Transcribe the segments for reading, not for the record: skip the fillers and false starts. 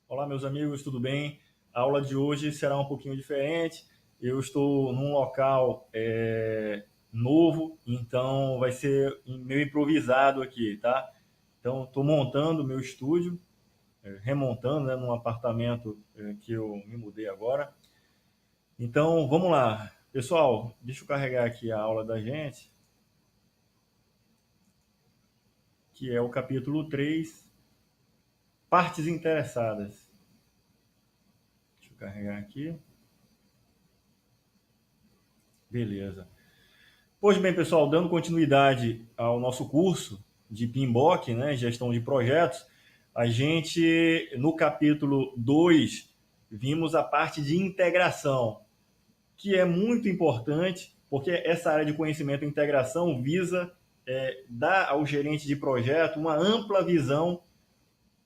Olá, meus amigos, tudo bem? A aula de hoje será um pouquinho diferente. Eu estou num local novo, então vai ser meio improvisado aqui, tá? Então, estou montando meu estúdio, remontando, né, num apartamento que eu me mudei agora. Então, vamos lá. Pessoal, deixa eu carregar aqui a aula da gente, que é o capítulo 3, partes interessadas. Deixa eu carregar aqui. Beleza. Pois bem, pessoal, dando continuidade ao nosso curso de PMBOK, né, gestão de projetos, a gente, no capítulo 2 vimos a parte de integração, que é muito importante, porque essa área de conhecimento e integração visa dar ao gerente de projeto uma ampla visão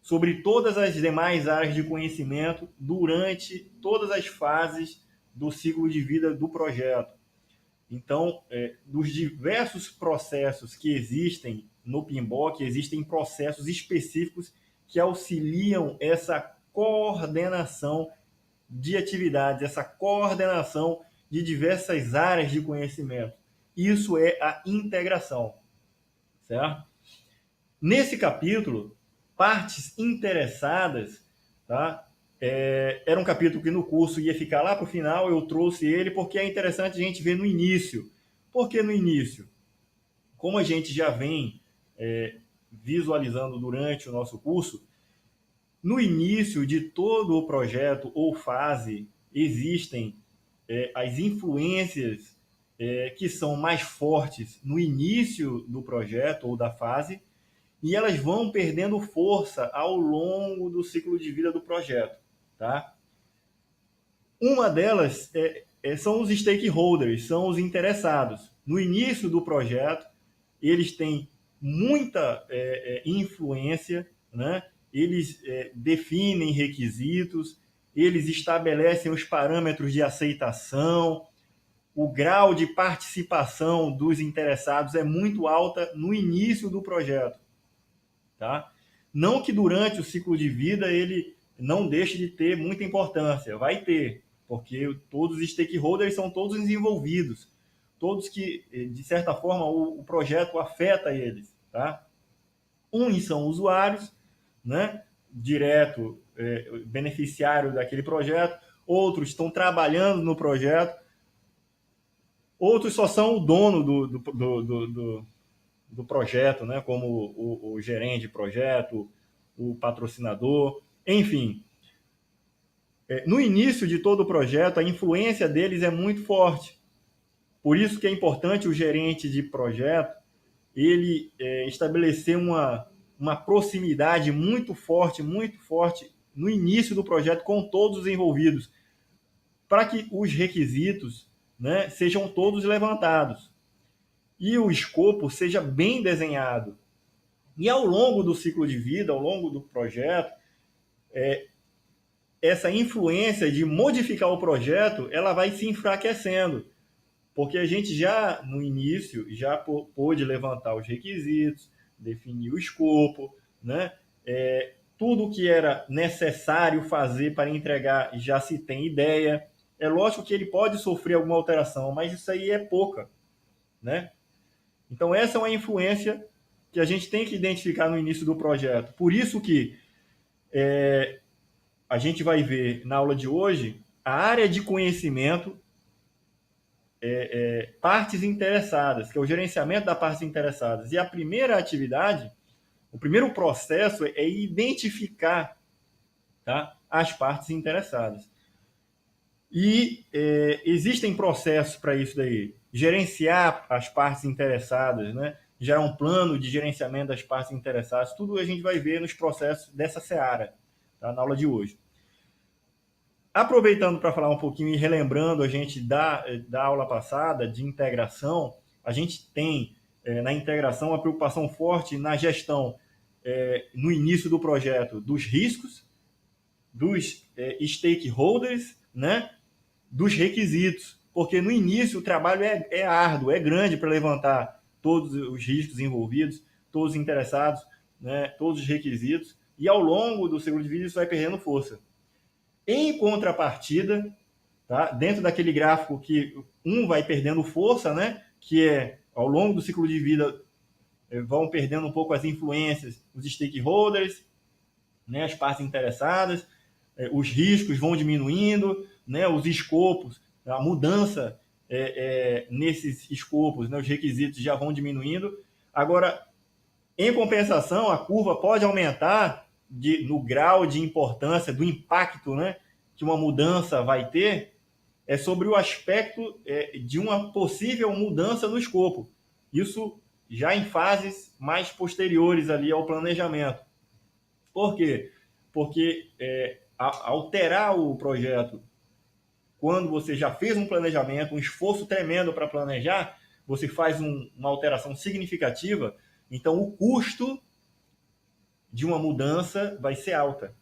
sobre todas as demais áreas de conhecimento durante todas as fases do ciclo de vida do projeto. Então, dos diversos processos que existem no PMBOK, existem processos específicos que auxiliam essa coordenação de atividades, essa coordenação de diversas áreas de conhecimento. Isso é a integração, certo? Nesse capítulo, partes interessadas, tá? Era um capítulo que no curso ia ficar lá para o final, eu trouxe ele porque é interessante a gente ver no início. Por que no início? Como a gente já vem visualizando durante o nosso curso, no início de todo o projeto ou fase existem as influências que são mais fortes no início do projeto ou da fase, e elas vão perdendo força ao longo do ciclo de vida do projeto, tá? Uma delas são os stakeholders, são os interessados. No início do projeto, eles têm muita influência, né? Eles definem requisitos, eles estabelecem os parâmetros de aceitação, o grau de participação dos interessados é muito alta no início do projeto, tá? Não que durante o ciclo de vida ele não deixe de ter muita importância, vai ter, porque todos os stakeholders são todos envolvidos, todos que, de certa forma, o projeto afeta eles, tá? Uns são usuários, né, direto, beneficiário daquele projeto, outros estão trabalhando no projeto, outros só são o dono do projeto, né, como o gerente de projeto, o patrocinador, enfim. No início de todo o projeto, a influência deles é muito forte. Por isso que é importante o gerente de projeto ele estabelecer uma proximidade muito forte no início do projeto com todos os envolvidos, para que os requisitos, né, sejam todos levantados e o escopo seja bem desenhado. E ao longo do ciclo de vida, ao longo do projeto, essa influência de modificar o projeto, ela vai se enfraquecendo, porque a gente já, no início, já pôde levantar os requisitos, definir o escopo, né? Tudo que era necessário fazer para entregar já se tem ideia. É lógico que ele pode sofrer alguma alteração, mas isso aí é pouca, né? Então essa é uma influência que a gente tem que identificar no início do projeto. Por isso que a gente vai ver na aula de hoje a área de conhecimento, partes interessadas, que é o gerenciamento das partes interessadas. E a primeira atividade, o primeiro processo é identificar, tá, as partes interessadas. E existem processos para isso daí. Gerenciar as partes interessadas, né? Gerar um plano de gerenciamento das partes interessadas. Tudo a gente vai ver nos processos dessa seara, tá, na aula de hoje. Aproveitando para falar um pouquinho e relembrando a gente da aula passada de integração, a gente tem na integração uma preocupação forte na gestão, no início do projeto, dos riscos, dos stakeholders, né, dos requisitos, porque no início o trabalho é árduo, é grande para levantar todos os riscos envolvidos, todos os interessados, né, todos os requisitos, e ao longo do ciclo de vida isso vai perdendo força. Em contrapartida, tá? Dentro daquele gráfico que um vai perdendo força, né? Que é ao longo do ciclo de vida vão perdendo um pouco as influências, os stakeholders, né? As partes interessadas, os riscos vão diminuindo, né? Os escopos, a mudança nesses escopos, né? Os requisitos já vão diminuindo. Agora, em compensação, a curva pode aumentar no grau de importância, do impacto, né? Que uma mudança vai ter, sobre o aspecto de uma possível mudança no escopo. Isso já em fases mais posteriores ali ao planejamento. Por quê? Porque alterar o projeto quando você já fez um planejamento, um esforço tremendo para planejar, você faz uma alteração significativa, então o custo de uma mudança vai ser alta.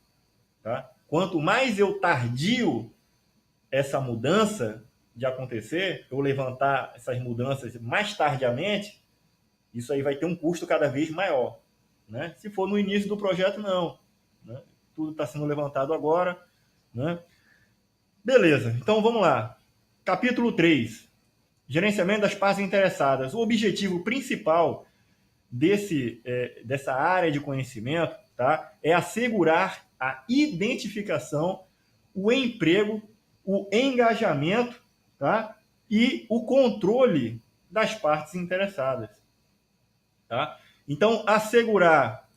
Tá? Quanto mais eu tardio essa mudança de acontecer, eu levantar essas mudanças mais tardiamente, isso aí vai ter um custo cada vez maior. Né? Se for no início do projeto, não. Né? Tudo está sendo levantado agora. Né? Beleza, então vamos lá. Capítulo 3. Gerenciamento das partes interessadas. O objetivo principal dessa área de conhecimento, tá, é assegurar a identificação, o emprego, o engajamento, tá, e o controle das partes interessadas. Tá? Então, assegurar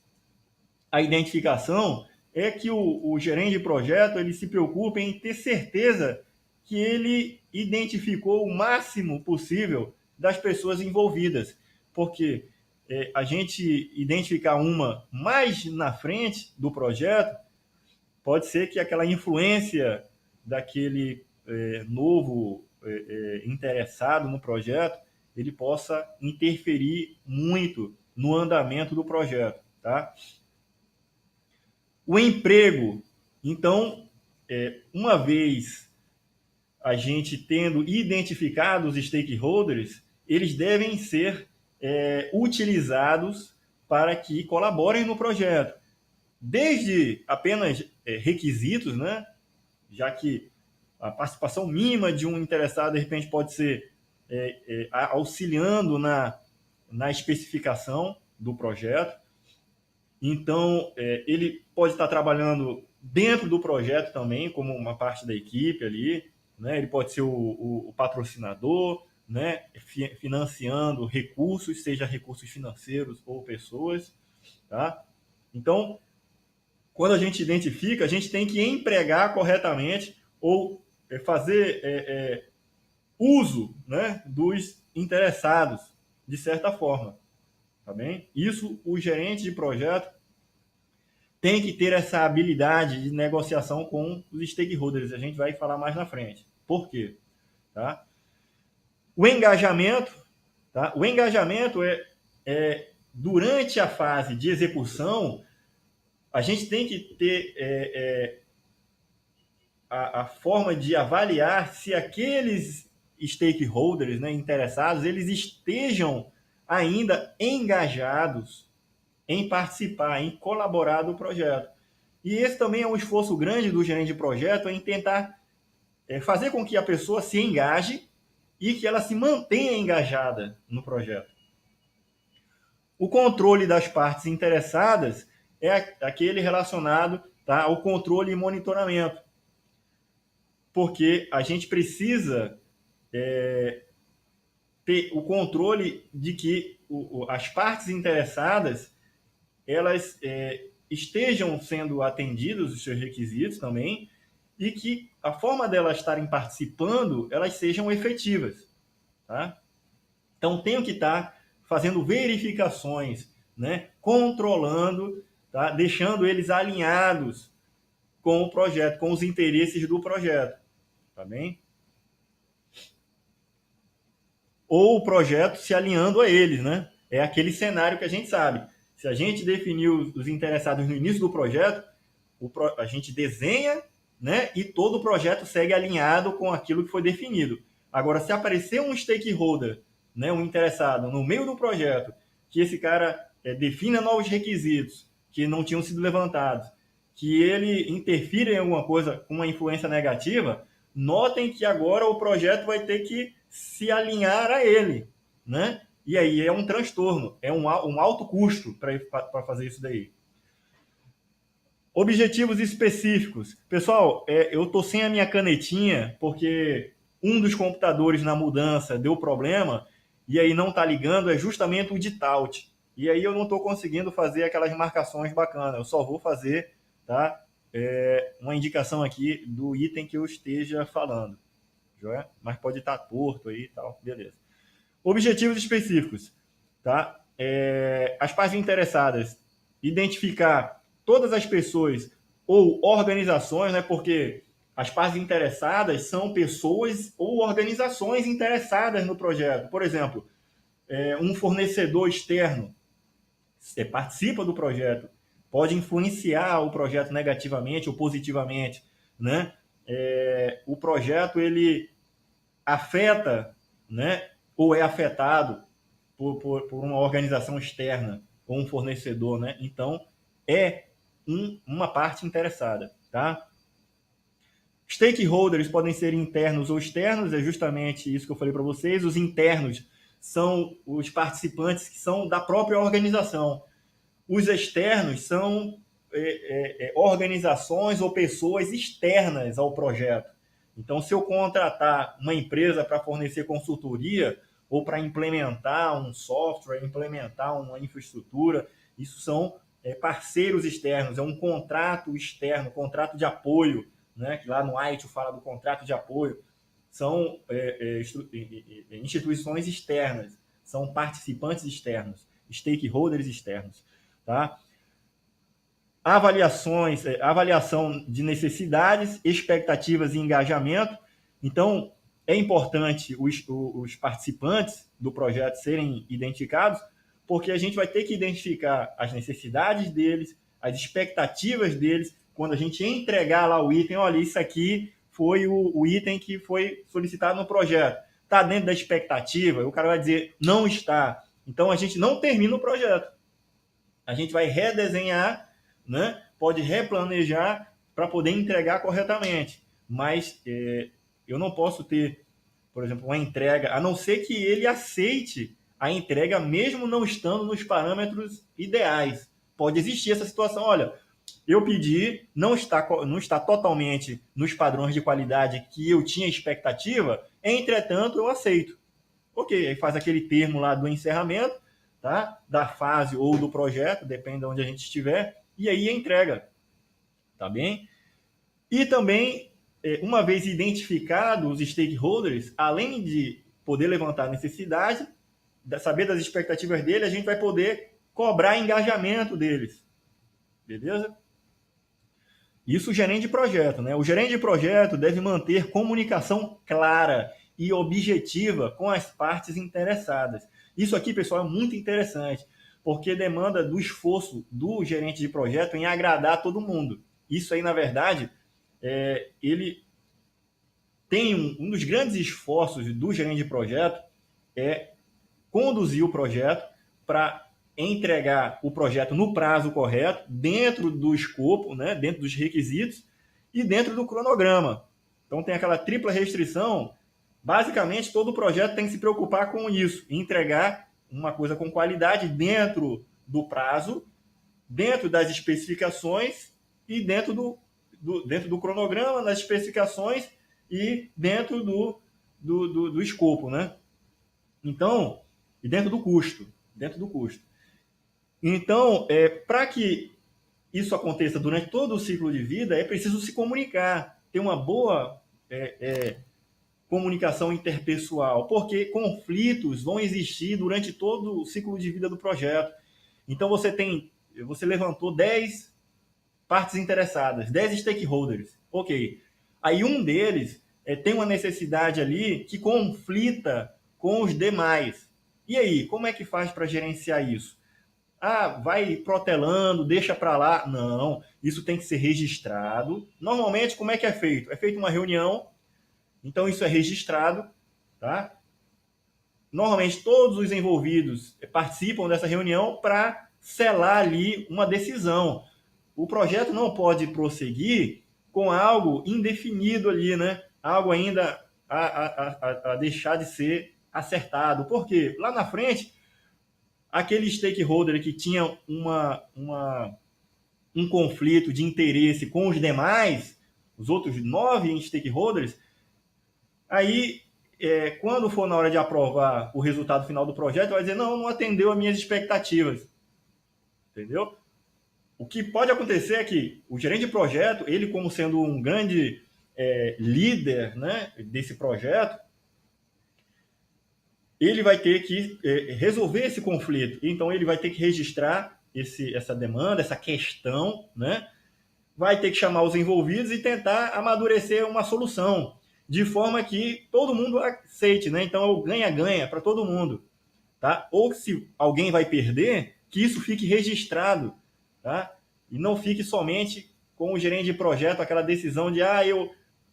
a identificação é que o gerente de projeto ele se preocupe em ter certeza que ele identificou o máximo possível das pessoas envolvidas, porque a gente identificar uma mais na frente do projeto, pode ser que aquela influência daquele novo interessado no projeto, ele possa interferir muito no andamento do projeto. Tá? O emprego, então, uma vez a gente tendo identificado os stakeholders, eles devem ser utilizados para que colaborem no projeto. Desde apenas requisitos, né? Já que a participação mínima de um interessado, de repente, pode ser auxiliando na especificação do projeto. Então, ele pode estar trabalhando dentro do projeto também, como uma parte da equipe ali, né? Ele pode ser o patrocinador, né? Financiando recursos, seja recursos financeiros ou pessoas. Tá? Então, quando a gente identifica, a gente tem que empregar corretamente ou fazer uso, né, dos interessados, de certa forma. Tá bem? Isso, o gerente de projeto tem que ter essa habilidade de negociação com os stakeholders. A gente vai falar mais na frente. Por quê? Tá? O engajamento, tá? O engajamento durante a fase de execução, a gente tem que ter a forma de avaliar se aqueles stakeholders, né, interessados, eles estejam ainda engajados em participar, em colaborar do projeto. E esse também é um esforço grande do gerente de projeto em tentar fazer com que a pessoa se engaje e que ela se mantenha engajada no projeto. O controle das partes interessadas é aquele relacionado, tá, ao controle e monitoramento. Porque a gente precisa ter o controle de que as partes interessadas elas estejam sendo atendidos os seus requisitos também e que a forma delas estarem participando, elas sejam efetivas. Tá? Então, tenho que estar fazendo verificações, né? Controlando, tá? Deixando eles alinhados com o projeto, com os interesses do projeto. Tá bem? Ou o projeto se alinhando a eles, né? É aquele cenário que a gente sabe. Se a gente definiu os interessados no início do projeto, a gente desenha, né? E todo o projeto segue alinhado com aquilo que foi definido. Agora, se aparecer um stakeholder, né, um interessado no meio do projeto, que esse cara defina novos requisitos, que não tinham sido levantados, que ele interfira em alguma coisa com uma influência negativa, notem que agora o projeto vai ter que se alinhar a ele, né? E aí é um transtorno, é um alto custo para fazer isso daí. Objetivos específicos. Pessoal, eu estou sem a minha canetinha, porque um dos computadores na mudança deu problema, e aí não está ligando, é justamente o de Taut. E aí eu não estou conseguindo fazer aquelas marcações bacanas, eu só vou fazer, tá? Uma indicação aqui do item que eu esteja falando. Joia? Mas pode estar torto aí e tal, beleza. Objetivos específicos, tá? As partes interessadas, identificar todas as pessoas ou organizações, né? Porque as partes interessadas são pessoas ou organizações interessadas no projeto. Por exemplo, um fornecedor externo participa do projeto, pode influenciar o projeto negativamente ou positivamente, né? O projeto ele afeta, né? Ou é afetado por uma organização externa ou um fornecedor, né? Então é uma parte interessada, tá? Stakeholders podem ser internos ou externos, é justamente isso que eu falei para vocês. Os internos são os participantes que são da própria organização. Os externos são organizações ou pessoas externas ao projeto. Então, se eu contratar uma empresa para fornecer consultoria ou para implementar um software, implementar uma infraestrutura, isso são parceiros externos, é um contrato externo, contrato de apoio, né? Que lá no ITIL fala do contrato de apoio. São instituições externas, são participantes externos, stakeholders externos. Tá? Avaliação de necessidades, expectativas e engajamento. Então, é importante os participantes do projeto serem identificados, porque a gente vai ter que identificar as necessidades deles, as expectativas deles, quando a gente entregar lá o item, olha, isso aqui foi o item que foi solicitado no projeto. Está dentro da expectativa? O cara vai dizer, não está. Então, a gente não termina o projeto. A gente vai redesenhar, né? Pode replanejar para poder entregar corretamente. Mas eu não posso ter, por exemplo, uma entrega, a não ser que ele aceite a entrega mesmo não estando nos parâmetros ideais. Pode existir essa situação, olha, eu pedi, não está totalmente nos padrões de qualidade que eu tinha expectativa, entretanto eu aceito. Ok, aí faz aquele termo lá do encerramento, tá? Da fase ou do projeto, depende de onde a gente estiver, e aí entrega, tá bem? E também, uma vez identificados os stakeholders, além de poder levantar a necessidade, saber das expectativas dele, a gente vai poder cobrar engajamento deles, beleza? Isso o gerente de projeto, né? O gerente de projeto deve manter comunicação clara e objetiva com as partes interessadas. Isso aqui, pessoal, é muito interessante, porque demanda do esforço do gerente de projeto em agradar todo mundo. Isso aí, na verdade, ele tem um dos grandes esforços do gerente de projeto é conduzir o projeto para entregar o projeto no prazo correto, dentro do escopo, né, dentro dos requisitos e dentro do cronograma. Então tem aquela tripla restrição. Basicamente, todo projeto tem que se preocupar com isso, entregar uma coisa com qualidade dentro do prazo, dentro das especificações e dentro do cronograma, das especificações e dentro do escopo, né? Então, e dentro do custo. Então, para que isso aconteça durante todo o ciclo de vida, é preciso se comunicar, ter uma boa comunicação interpessoal, porque conflitos vão existir durante todo o ciclo de vida do projeto. Então, você levantou 10 partes interessadas, 10 stakeholders. Ok. Aí um deles tem uma necessidade ali que conflita com os demais. E aí, como é que faz para gerenciar isso? Vai protelando, deixa para lá. Não, isso tem que ser registrado. Normalmente, como é que é feito? É feita uma reunião, então isso é registrado, tá? Normalmente, todos os envolvidos participam dessa reunião para selar ali uma decisão. O projeto não pode prosseguir com algo indefinido ali, né? Algo ainda a deixar de ser acertado. Por quê? Lá na frente, aquele stakeholder que tinha um conflito de interesse com os demais, os outros 9 stakeholders, aí, quando for na hora de aprovar o resultado final do projeto, vai dizer, não atendeu às minhas expectativas. Entendeu? O que pode acontecer é que o gerente de projeto, ele como sendo um grande líder, né, desse projeto, ele vai ter que resolver esse conflito. Então, ele vai ter que registrar essa demanda, essa questão, né? Vai ter que chamar os envolvidos e tentar amadurecer uma solução, de forma que todo mundo aceite, né? Então, é o ganha-ganha para todo mundo, tá? Ou se alguém vai perder, que isso fique registrado, tá? E não fique somente com o gerente de projeto, aquela decisão de,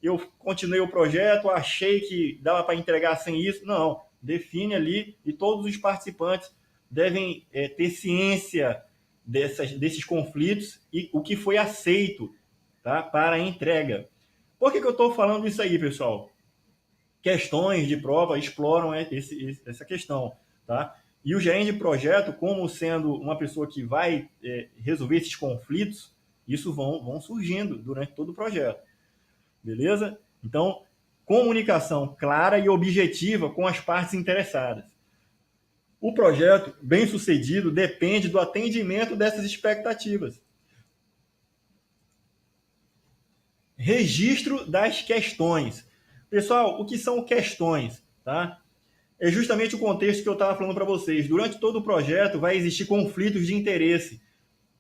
eu continuei o projeto, achei que dava para entregar sem isso. Não, define ali e todos os participantes devem ter ciência desses conflitos e o que foi aceito, tá, para a entrega. Por que eu estou falando isso aí, pessoal? Questões de prova exploram essa questão, tá? E o gerente de projeto, como sendo uma pessoa que vai resolver esses conflitos, isso vão surgindo durante todo o projeto. Beleza? Então, comunicação clara e objetiva com as partes interessadas. O projeto bem-sucedido depende do atendimento dessas expectativas. Registro das questões. Pessoal, o que são questões? Tá? É justamente o contexto que eu estava falando para vocês. Durante todo o projeto vai existir conflitos de interesse.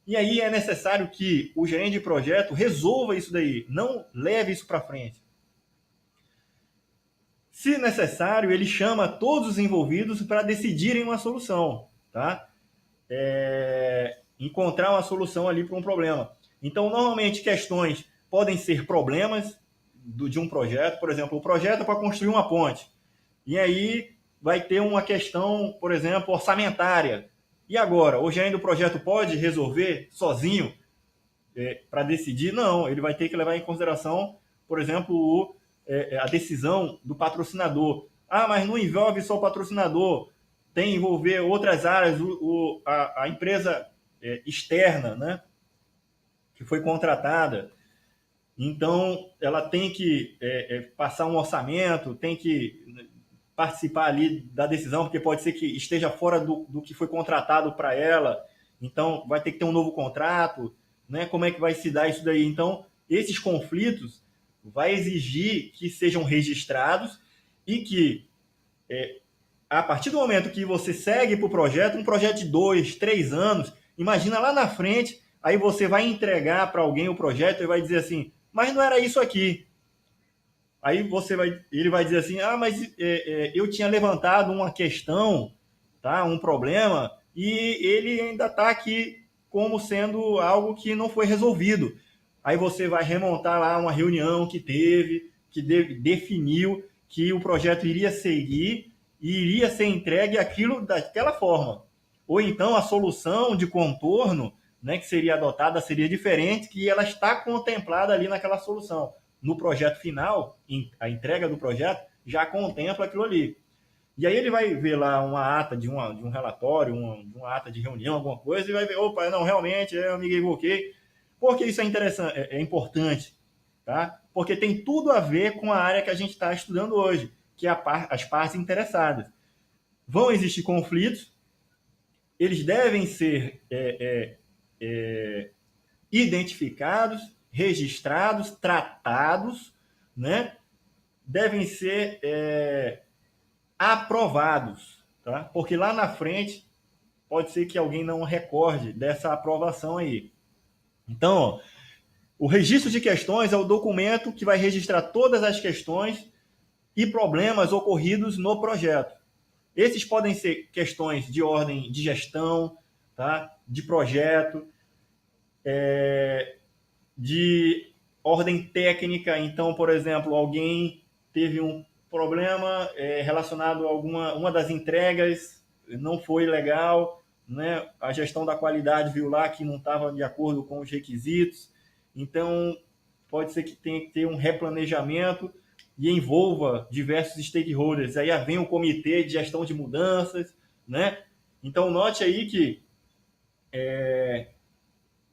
E aí é necessário que o gerente de projeto resolva isso daí, não leve isso para frente. Se necessário, ele chama todos os envolvidos para decidirem uma solução, tá? Encontrar uma solução ali para um problema. Então, normalmente, questões podem ser problemas de um projeto. Por exemplo, o projeto é para construir uma ponte. E aí vai ter uma questão, por exemplo, orçamentária. E agora? O gerente do projeto pode resolver sozinho para decidir? Não, ele vai ter que levar em consideração, por exemplo, a decisão do patrocinador. Mas não envolve só o patrocinador, tem que envolver outras áreas, a empresa externa, né, que foi contratada. Então, ela tem que passar um orçamento, tem que participar ali da decisão, porque pode ser que esteja fora do que foi contratado para ela. Então, vai ter que ter um novo contrato, né? Como é que vai se dar isso daí? Então, esses conflitos vai exigir que sejam registrados e que, a partir do momento que você segue para o projeto, um projeto de 2, 3 anos, imagina lá na frente, aí você vai entregar para alguém o projeto e vai dizer assim, mas não era isso aqui. Aí ele vai dizer assim, mas eu tinha levantado uma questão, tá, um problema, e ele ainda está aqui como sendo algo que não foi resolvido. Aí você vai remontar lá uma reunião que teve, que definiu que o projeto iria seguir e iria ser entregue aquilo daquela forma. Ou então a solução de contorno, né, que seria adotada seria diferente, que ela está contemplada ali naquela solução. No projeto final, a entrega do projeto já contempla aquilo ali. E aí ele vai ver lá uma ata de um relatório, uma ata de reunião, alguma coisa, e vai ver, opa, não, realmente, eu me equivoquei. Por que isso é interessante, é importante? Tá? Porque tem tudo a ver com a área que a gente está estudando hoje, que é as partes interessadas. Vão existir conflitos, eles devem ser identificados, registrados, tratados, né? Devem ser aprovados, tá? Porque lá na frente pode ser que alguém não recorde dessa aprovação aí. Então, ó, o registro de questões é o documento que vai registrar todas as questões e problemas ocorridos no projeto. Esses podem ser questões de ordem de gestão, tá? De projeto, de ordem técnica. Então, por exemplo, alguém teve um problema relacionado a uma das entregas, não foi legal, né, a gestão da qualidade viu lá que não estava de acordo com os requisitos, então pode ser que tenha que ter um replanejamento e envolva diversos stakeholders. Aí vem o comitê de gestão de mudanças, né? Então note aí que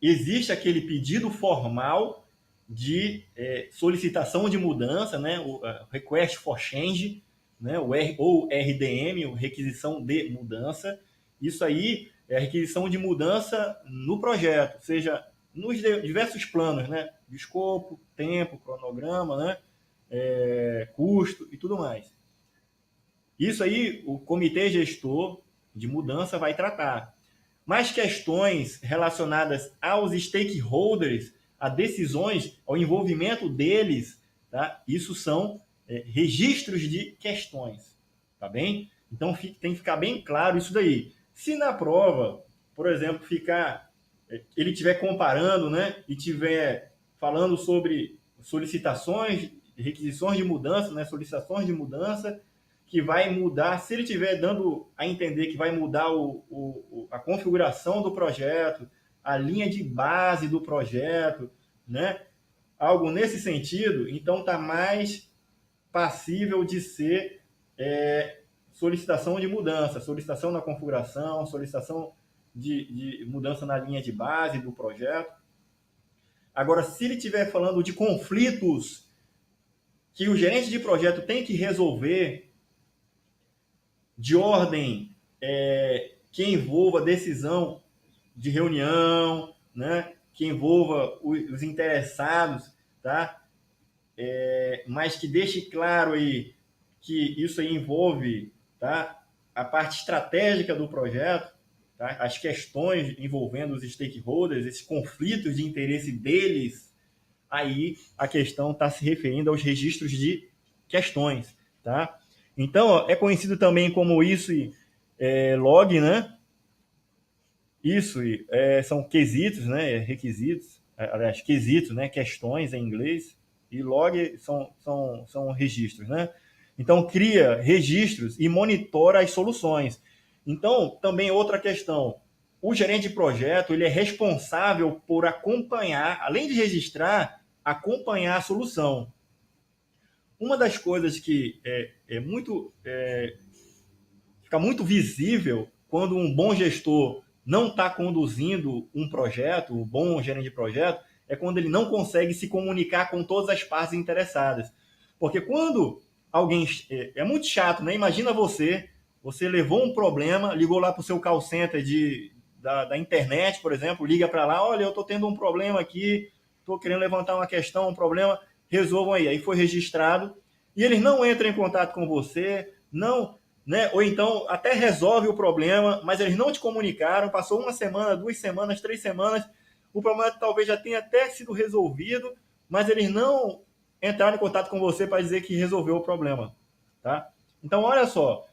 existe aquele pedido formal de solicitação de mudança, né? O Request for Change, né? Ou RDM, requisição de mudança. Isso aí é a requisição de mudança no projeto, seja nos diversos planos, né? De escopo, tempo, cronograma, né? Custo e tudo mais. Isso aí o comitê gestor de mudança vai tratar. Mas questões relacionadas aos stakeholders, a decisões, ao envolvimento deles, tá? Isso são registros de questões, tá bem? Então tem que ficar bem claro isso daí. Se na prova, por exemplo, ele estiver comparando, né, e estiver falando sobre solicitações, requisições de mudança, né, solicitações de mudança, que vai mudar, se ele estiver dando a entender que vai mudar a configuração do projeto, a linha de base do projeto, né? Algo nesse sentido, então está mais passível de ser solicitação de mudança, solicitação na configuração, solicitação de mudança na linha de base do projeto. Agora, se ele estiver falando de conflitos que o gerente de projeto tem que resolver, de ordem que envolva decisão de reunião, né? Que envolva os interessados, tá? Mas que deixe claro aí que isso aí envolve, tá? A parte estratégica do projeto, tá? As questões envolvendo os stakeholders, esses conflitos de interesse deles, aí a questão está se referindo aos registros de questões, tá? Então, é conhecido também como isso log, né? Isso são quesitos, né? Requisitos, aliás, quesitos, né? Questões em inglês, e log são registros, né? Então, cria registros e monitora as soluções. Então, também outra questão, o gerente de projeto, ele é responsável por acompanhar, além de registrar, acompanhar a solução. Uma das coisas que fica muito visível quando um bom gestor não está conduzindo um projeto, um bom gerente de projeto, é quando ele não consegue se comunicar com todas as partes interessadas. Porque quando alguém... É muito chato, né? Imagina você levou um problema, ligou lá para o seu call center da internet, por exemplo, liga para lá, olha, eu estou tendo um problema aqui, estou querendo levantar uma questão, um problema, resolvam aí. Aí foi registrado, e eles não entram em contato com você, não... Né? Ou então até resolve o problema, mas eles não te comunicaram, passou uma semana, 2 semanas, 3 semanas, o problema talvez já tenha até sido resolvido, mas eles não entraram em contato com você para dizer que resolveu o problema. Tá? Então, olha só,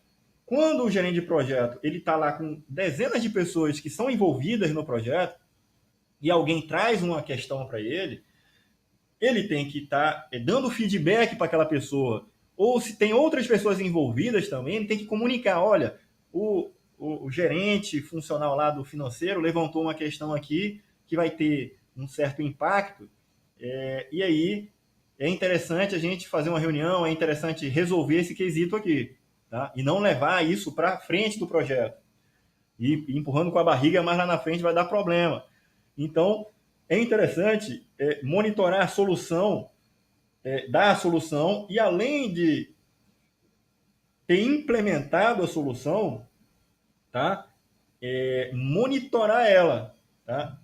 quando o gerente de projeto ele está lá com dezenas de pessoas que são envolvidas no projeto e alguém traz uma questão para ele tem que estar dando feedback para aquela pessoa, ou se tem outras pessoas envolvidas também, ele tem que comunicar, olha, o gerente funcional lá do financeiro levantou uma questão aqui que vai ter um certo impacto, e aí é interessante a gente fazer uma reunião, é interessante resolver esse quesito aqui, tá? E não levar isso para frente do projeto. E empurrando com a barriga, mais lá na frente vai dar problema. Então, é interessante monitorar a solução, dar a solução, e além de ter implementado a solução, tá? Monitorar ela, tá?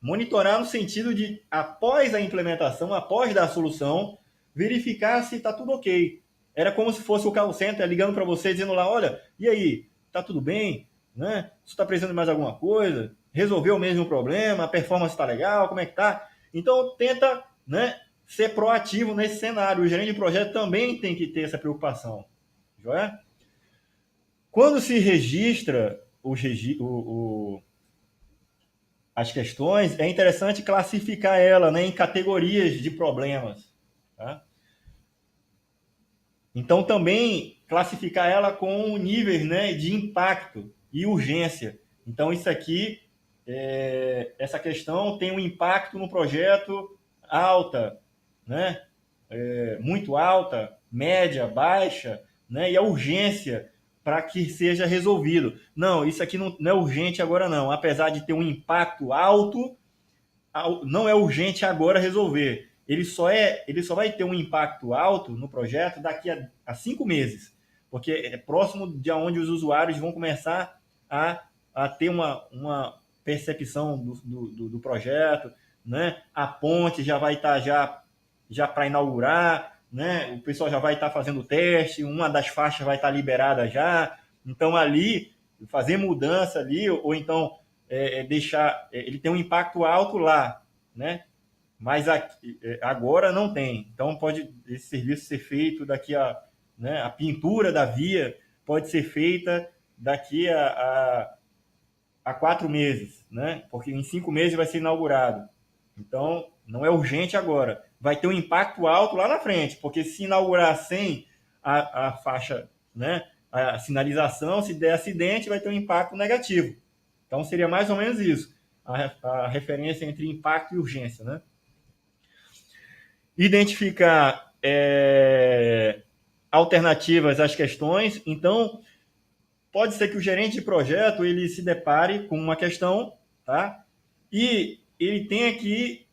Monitorar no sentido de, após a implementação, após dar a solução, verificar se está tudo ok. Era como se fosse o call center ligando para você, dizendo lá, olha, e aí, está tudo bem? Né? Você está precisando de mais alguma coisa? Resolveu o mesmo problema? A performance está legal? Como é que está? Então, tenta, né, ser proativo nesse cenário. O gerente de projeto também tem que ter essa preocupação. Joia? Quando se registra as questões, é interessante classificar ela, né, em categorias de problemas. Tá? Então, também classificar ela com níveis, né, de impacto e urgência. Então, isso aqui, essa questão tem um impacto no projeto alta, né? Muito alta, média, baixa, né? E a urgência para que seja resolvido. Não, isso aqui não é urgente agora não. Apesar de ter um impacto alto, não é urgente agora resolver. Ele só vai ter um impacto alto no projeto daqui a 5 meses, porque é próximo de onde os usuários vão começar a ter uma percepção do projeto, né? A ponte já vai estar já para inaugurar, né? O pessoal já vai estar fazendo o teste, uma das faixas vai estar liberada já. Então ali fazer mudança ali ou então deixar ele tem um impacto alto lá, né? Mas aqui, agora não tem. Então pode esse serviço ser feito daqui né, a pintura da via pode ser feita daqui a 4 meses, né? Porque em 5 meses vai ser inaugurado. Então não é urgente agora. Vai ter um impacto alto lá na frente, porque se inaugurar sem a faixa, né? A sinalização, se der acidente, vai ter um impacto negativo. Então seria mais ou menos isso, a referência entre impacto e urgência, né? Identificar alternativas às questões. Então, pode ser que o gerente de projeto ele se depare com uma questão, tá? E ele tenha que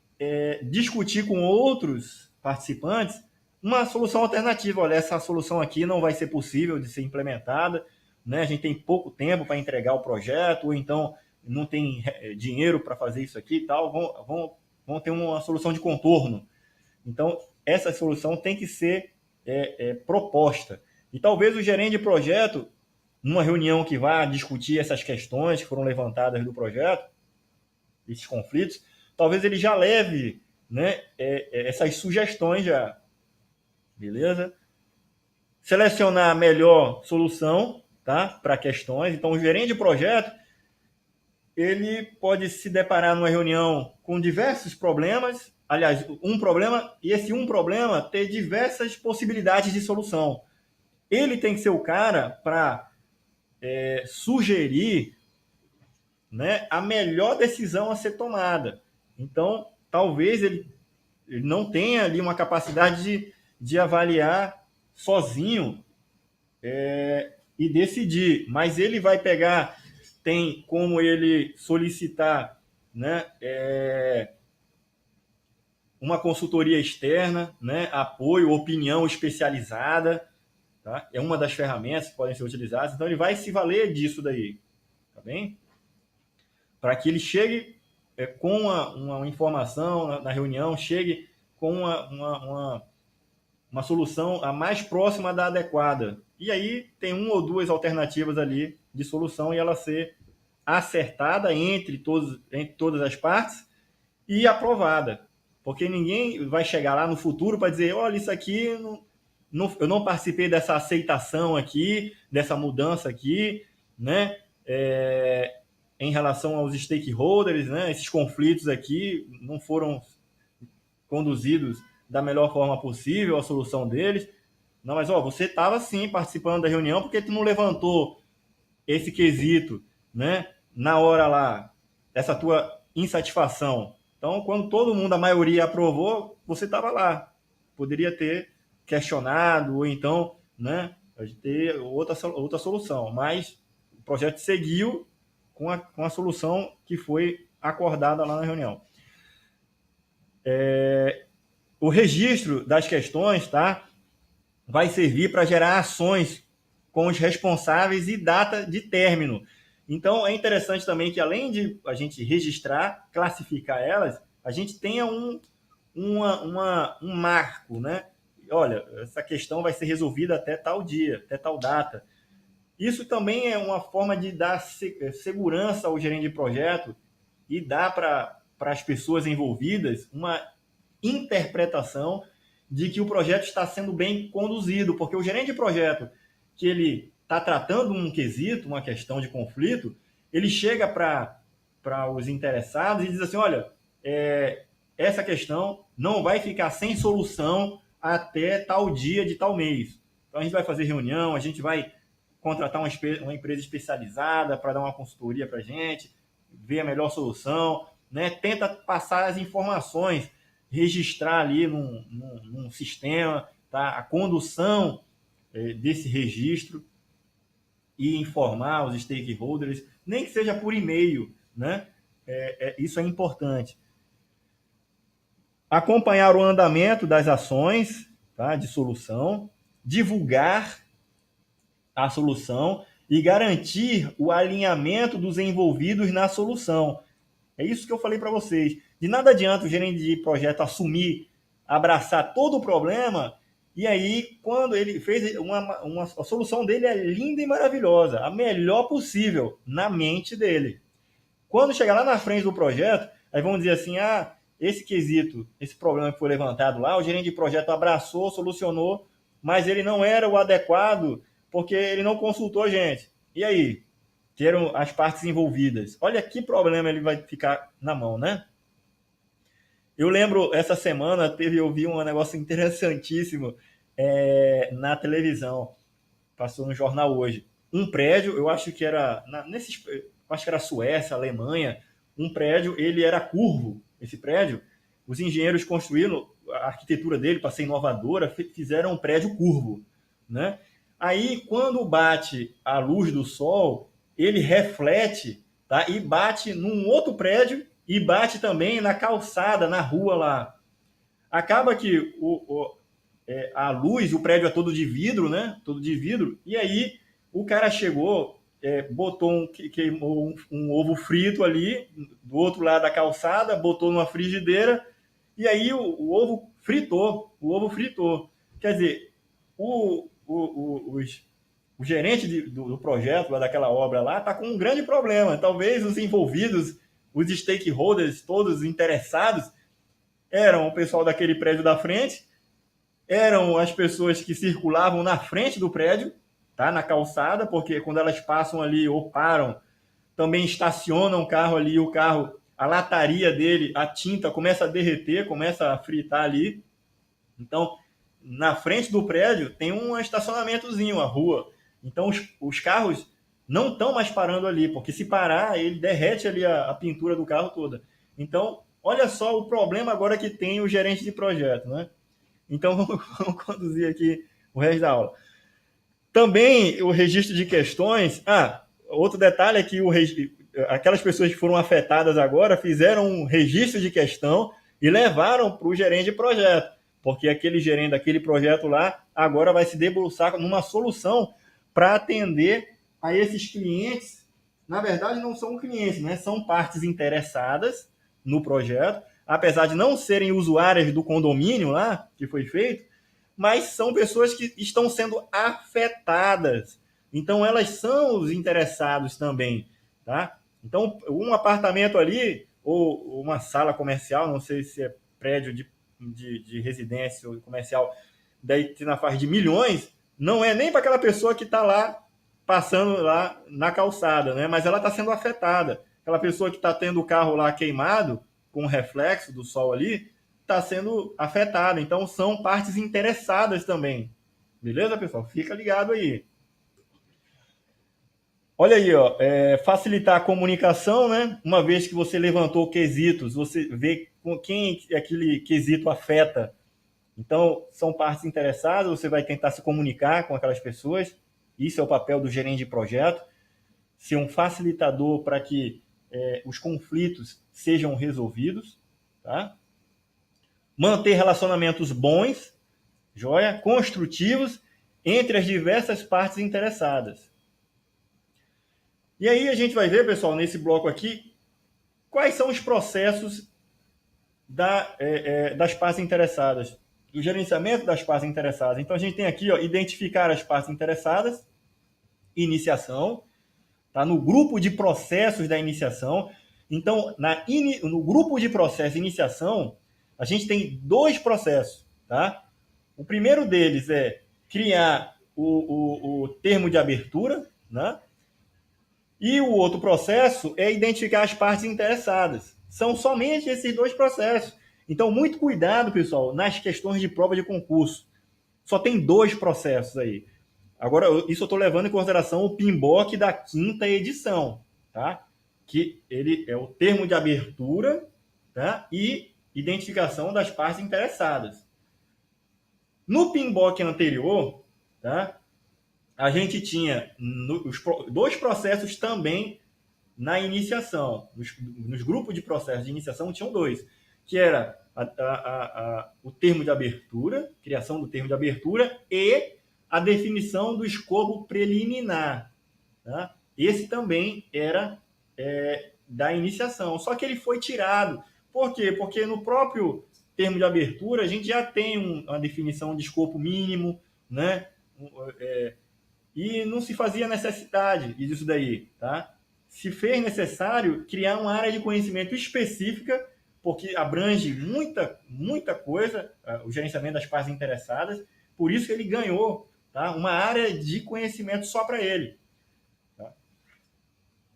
discutir com outros participantes uma solução alternativa. Olha, essa solução aqui não vai ser possível de ser implementada, né? A gente tem pouco tempo para entregar o projeto, ou então não tem dinheiro para fazer isso aqui e tal. Vão ter uma solução de contorno. Então, essa solução tem que ser proposta. E talvez o gerente de projeto, numa reunião que vá discutir essas questões que foram levantadas do projeto, esses conflitos, talvez ele já leve, né, essas sugestões já. Beleza? Selecionar a melhor solução, tá, para questões. Então, o gerente de projeto ele pode se deparar numa reunião com diversos problemas, aliás, um problema, e esse um problema ter diversas possibilidades de solução. Ele tem que ser o cara para sugerir, né, a melhor decisão a ser tomada. Então, talvez ele não tenha ali uma capacidade de avaliar sozinho e decidir, mas ele vai pegar, tem como ele solicitar, né, uma consultoria externa, né, apoio, opinião especializada, tá? É uma das ferramentas que podem ser utilizadas. Então ele vai se valer disso daí, tá bem? Para que ele chegue com uma informação na reunião, chegue com uma solução a mais próxima da adequada. E aí tem uma ou duas alternativas ali de solução e ela ser acertada entre todas as partes e aprovada. Porque ninguém vai chegar lá no futuro para dizer, olha, isso aqui eu não participei dessa aceitação aqui, dessa mudança aqui, né? Em relação aos stakeholders, né? Esses conflitos aqui não foram conduzidos da melhor forma possível, a solução deles. Não, mas você estava sim participando da reunião porque tu não levantou esse quesito, né? Na hora lá, essa tua insatisfação. Então, quando todo mundo, a maioria aprovou, você estava lá. Poderia ter questionado ou então, né, ter outra solução. Mas o projeto seguiu com a solução que foi acordada lá na reunião. O registro das questões, tá, vai servir para gerar ações com os responsáveis e data de término. Então, é interessante também que, além de a gente registrar, classificar elas, a gente tenha um marco, né? Olha, essa questão vai ser resolvida até tal dia, até tal data. Isso também é uma forma de dar segurança ao gerente de projeto e dar para as pessoas envolvidas uma interpretação de que o projeto está sendo bem conduzido, porque o gerente de projeto que ele está tratando um quesito, uma questão de conflito, ele chega para os interessados e diz assim, olha, essa questão não vai ficar sem solução até tal dia de tal mês. Então a gente vai fazer reunião, a gente vai contratar uma empresa especializada para dar uma consultoria para a gente, ver a melhor solução, né? Tenta passar as informações, registrar ali num sistema, tá? A condução desse registro e informar os stakeholders, nem que seja por e-mail, né? Isso é importante. Acompanhar o andamento das ações, tá, de solução, divulgar a solução e garantir o alinhamento dos envolvidos na solução. É isso que eu falei para vocês. De nada adianta o gerente de projeto assumir, abraçar todo o problema, e aí, quando ele fez a solução dele é linda e maravilhosa, a melhor possível, na mente dele. Quando chegar lá na frente do projeto, aí vão dizer assim, esse quesito, esse problema que foi levantado lá, o gerente de projeto abraçou, solucionou, mas ele não era o adequado porque ele não consultou a gente. E aí? Eram as partes envolvidas. Olha que problema ele vai ficar na mão, né? Eu lembro, essa semana, eu vi um negócio interessantíssimo na televisão. Passou no jornal hoje. Um prédio, eu acho que era acho que era Suécia, Alemanha, um prédio, ele era curvo, esse prédio. Os engenheiros construíram, a arquitetura dele, para ser inovadora, fizeram um prédio curvo, né? Aí, quando bate a luz do sol, ele reflete, tá? E bate num outro prédio e bate também na calçada, na rua lá. Acaba que a luz, o prédio é todo de vidro, né? Todo de vidro. E aí o cara chegou, botou queimou um ovo frito ali do outro lado da calçada, botou numa frigideira e aí o ovo fritou. O ovo fritou. Quer dizer, o gerente do projeto, lá daquela obra lá, está com um grande problema. Talvez os envolvidos, os stakeholders, todos interessados, eram o pessoal daquele prédio da frente, eram as pessoas que circulavam na frente do prédio, tá, na calçada, porque quando elas passam ali ou param, também estacionam o carro ali, o carro, a lataria dele, a tinta começa a derreter, começa a fritar ali. Então, na frente do prédio tem um estacionamentozinho, a rua. Então, os carros não estão mais parando ali, porque se parar, ele derrete ali a pintura do carro toda. Então, olha só o problema agora que tem o gerente de projeto, né? Então, vamos conduzir aqui o resto da aula. Também o registro de questões. Outro detalhe é que aquelas pessoas que foram afetadas agora fizeram um registro de questão e levaram para o gerente de projeto, porque aquele gerente daquele projeto lá agora vai se debruçar numa solução para atender a esses clientes. Na verdade, não são clientes, né? São partes interessadas no projeto, apesar de não serem usuárias do condomínio lá que foi feito, mas são pessoas que estão sendo afetadas. Então, elas são os interessados também, tá? Então, um apartamento ali, ou uma sala comercial, não sei se é prédio de residência ou comercial, daí na faixa de milhões, não é nem para aquela pessoa que está lá passando lá na calçada, né? Mas ela está sendo afetada. Aquela pessoa que está tendo o carro lá queimado, com o reflexo do sol ali, está sendo afetada. Então, são partes interessadas também. Beleza, pessoal? Fica ligado aí. Olha aí, ó, facilitar a comunicação, né? Uma vez que você levantou quesitos, você vê com quem aquele quesito afeta. Então, são partes interessadas, você vai tentar se comunicar com aquelas pessoas. Isso é o papel do gerente de projeto. Ser um facilitador para que os conflitos sejam resolvidos, tá? Manter relacionamentos bons, joia, construtivos, entre as diversas partes interessadas. E aí a gente vai ver, pessoal, nesse bloco aqui, quais são os processos das partes interessadas, do gerenciamento das partes interessadas. Então, a gente tem aqui, ó, identificar as partes interessadas, iniciação, tá? No grupo de processos da iniciação. Então, no grupo de processo de iniciação, a gente tem dois processos, tá? O primeiro deles é criar o termo de abertura, né? E o outro processo é identificar as partes interessadas. São somente esses dois processos. Então, muito cuidado, pessoal, nas questões de prova de concurso. Só tem dois processos aí. Agora, isso eu estou levando em consideração o PMBOK da 5ª edição, tá? Que ele é o termo de abertura, tá? E identificação das partes interessadas. No PMBOK anterior, tá? A gente tinha os 2 processos também na iniciação. Nos grupos de processos de iniciação tinham 2, que era o termo de abertura, criação do termo de abertura e a definição do escopo preliminar. Tá? Esse também era da iniciação, só que ele foi tirado. Por quê? Porque no próprio termo de abertura a gente já tem uma definição de escopo mínimo, né? E não se fazia necessidade disso daí, tá? Se fez necessário criar uma área de conhecimento específica, porque abrange muita coisa, o gerenciamento das partes interessadas, por isso que ele ganhou, tá? Uma área de conhecimento só para ele. Tá?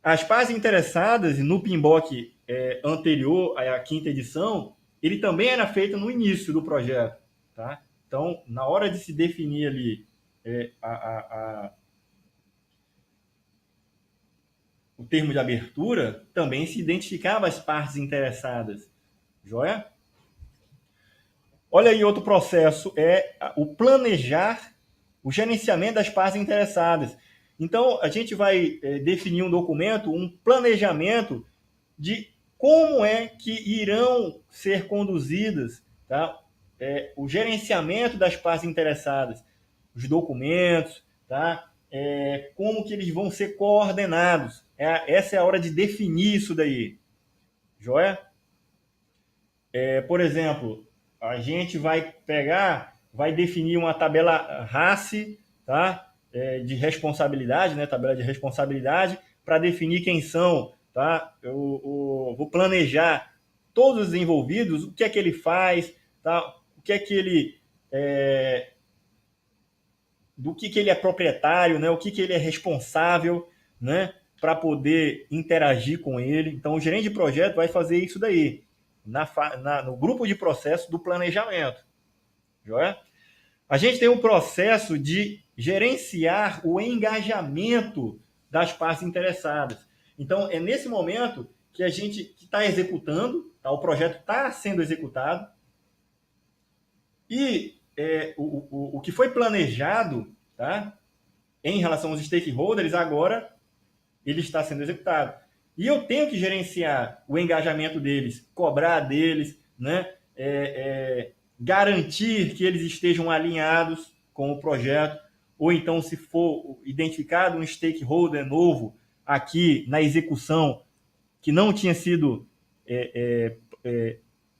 As partes interessadas, no PMBOK anterior à 5ª edição, ele também era feito no início do projeto. Tá? Então, na hora de se definir ali o termo de abertura, também se identificava as partes interessadas. Joia? Olha aí outro processo, é o planejar o gerenciamento das partes interessadas. Então, a gente vai definir um documento, um planejamento de como é que irão ser conduzidas, tá? O gerenciamento das partes interessadas, os documentos, tá? Como que eles vão ser coordenados. Essa é a hora de definir isso daí. Joia? Por exemplo, a gente vai definir uma tabela RACE, tá? De responsabilidade, né? Tabela de responsabilidade, para definir quem são, tá? Eu vou planejar todos os envolvidos, o que é que ele faz, tá? O que é que ele do que ele é proprietário, né? O que ele é responsável, né? Para poder interagir com ele. Então, o gerente de projeto vai fazer isso daí, no grupo de processo do planejamento. Joia? A gente tem um processo de gerenciar o engajamento das partes interessadas. Então, é nesse momento que a gente está executando, tá? O projeto está sendo executado, e o que foi planejado, tá? Em relação aos stakeholders, agora ele está sendo executado. E eu tenho que gerenciar o engajamento deles, cobrar deles, né? Garantir que eles estejam alinhados com o projeto, ou então, se for identificado um stakeholder novo aqui na execução que não tinha sido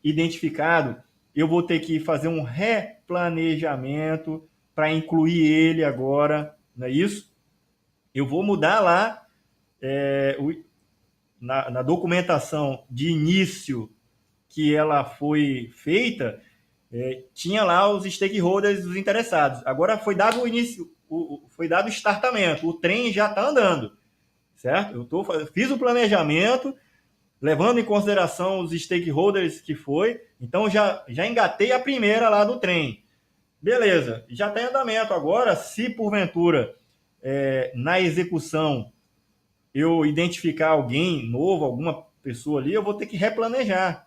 identificado, eu vou ter que fazer um replanejamento para incluir ele agora, não é isso? Eu vou mudar lá na documentação de início que ela foi feita, tinha lá os stakeholders, os interessados. Agora foi dado o início, foi dado o startamento, o trem já está andando, certo? Fiz o planejamento, levando em consideração os stakeholders que foi, então já engatei a primeira lá do trem. Beleza, já está em andamento. Agora, se porventura na execução eu identificar alguém novo, alguma pessoa ali, eu vou ter que replanejar.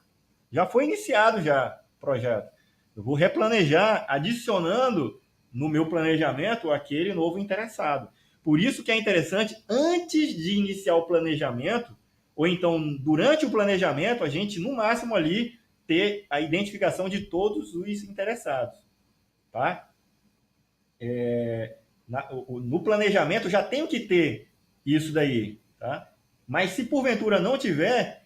Já foi iniciado já o projeto. Eu vou replanejar adicionando no meu planejamento aquele novo interessado. Por isso que é interessante, antes de iniciar o planejamento, ou então durante o planejamento, a gente, no máximo ali, ter a identificação de todos os interessados. Tá? No planejamento já tenho que ter isso daí. Tá? Mas se porventura não tiver,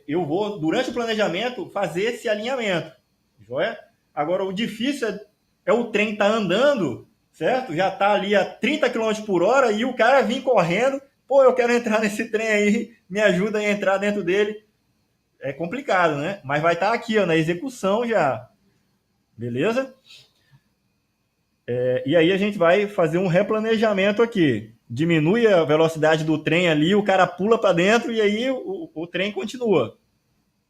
eu vou, durante o planejamento, fazer esse alinhamento. Joia? Agora, o difícil é o trem estar andando, certo? Já está ali a 30 km por hora e o cara vir correndo. Pô, eu quero entrar nesse trem aí, me ajuda a entrar dentro dele. É complicado, né? Mas vai estar aqui, ó, na execução já. Beleza? E aí a gente vai fazer um replanejamento aqui. Diminui a velocidade do trem ali, o cara pula para dentro e aí o trem continua.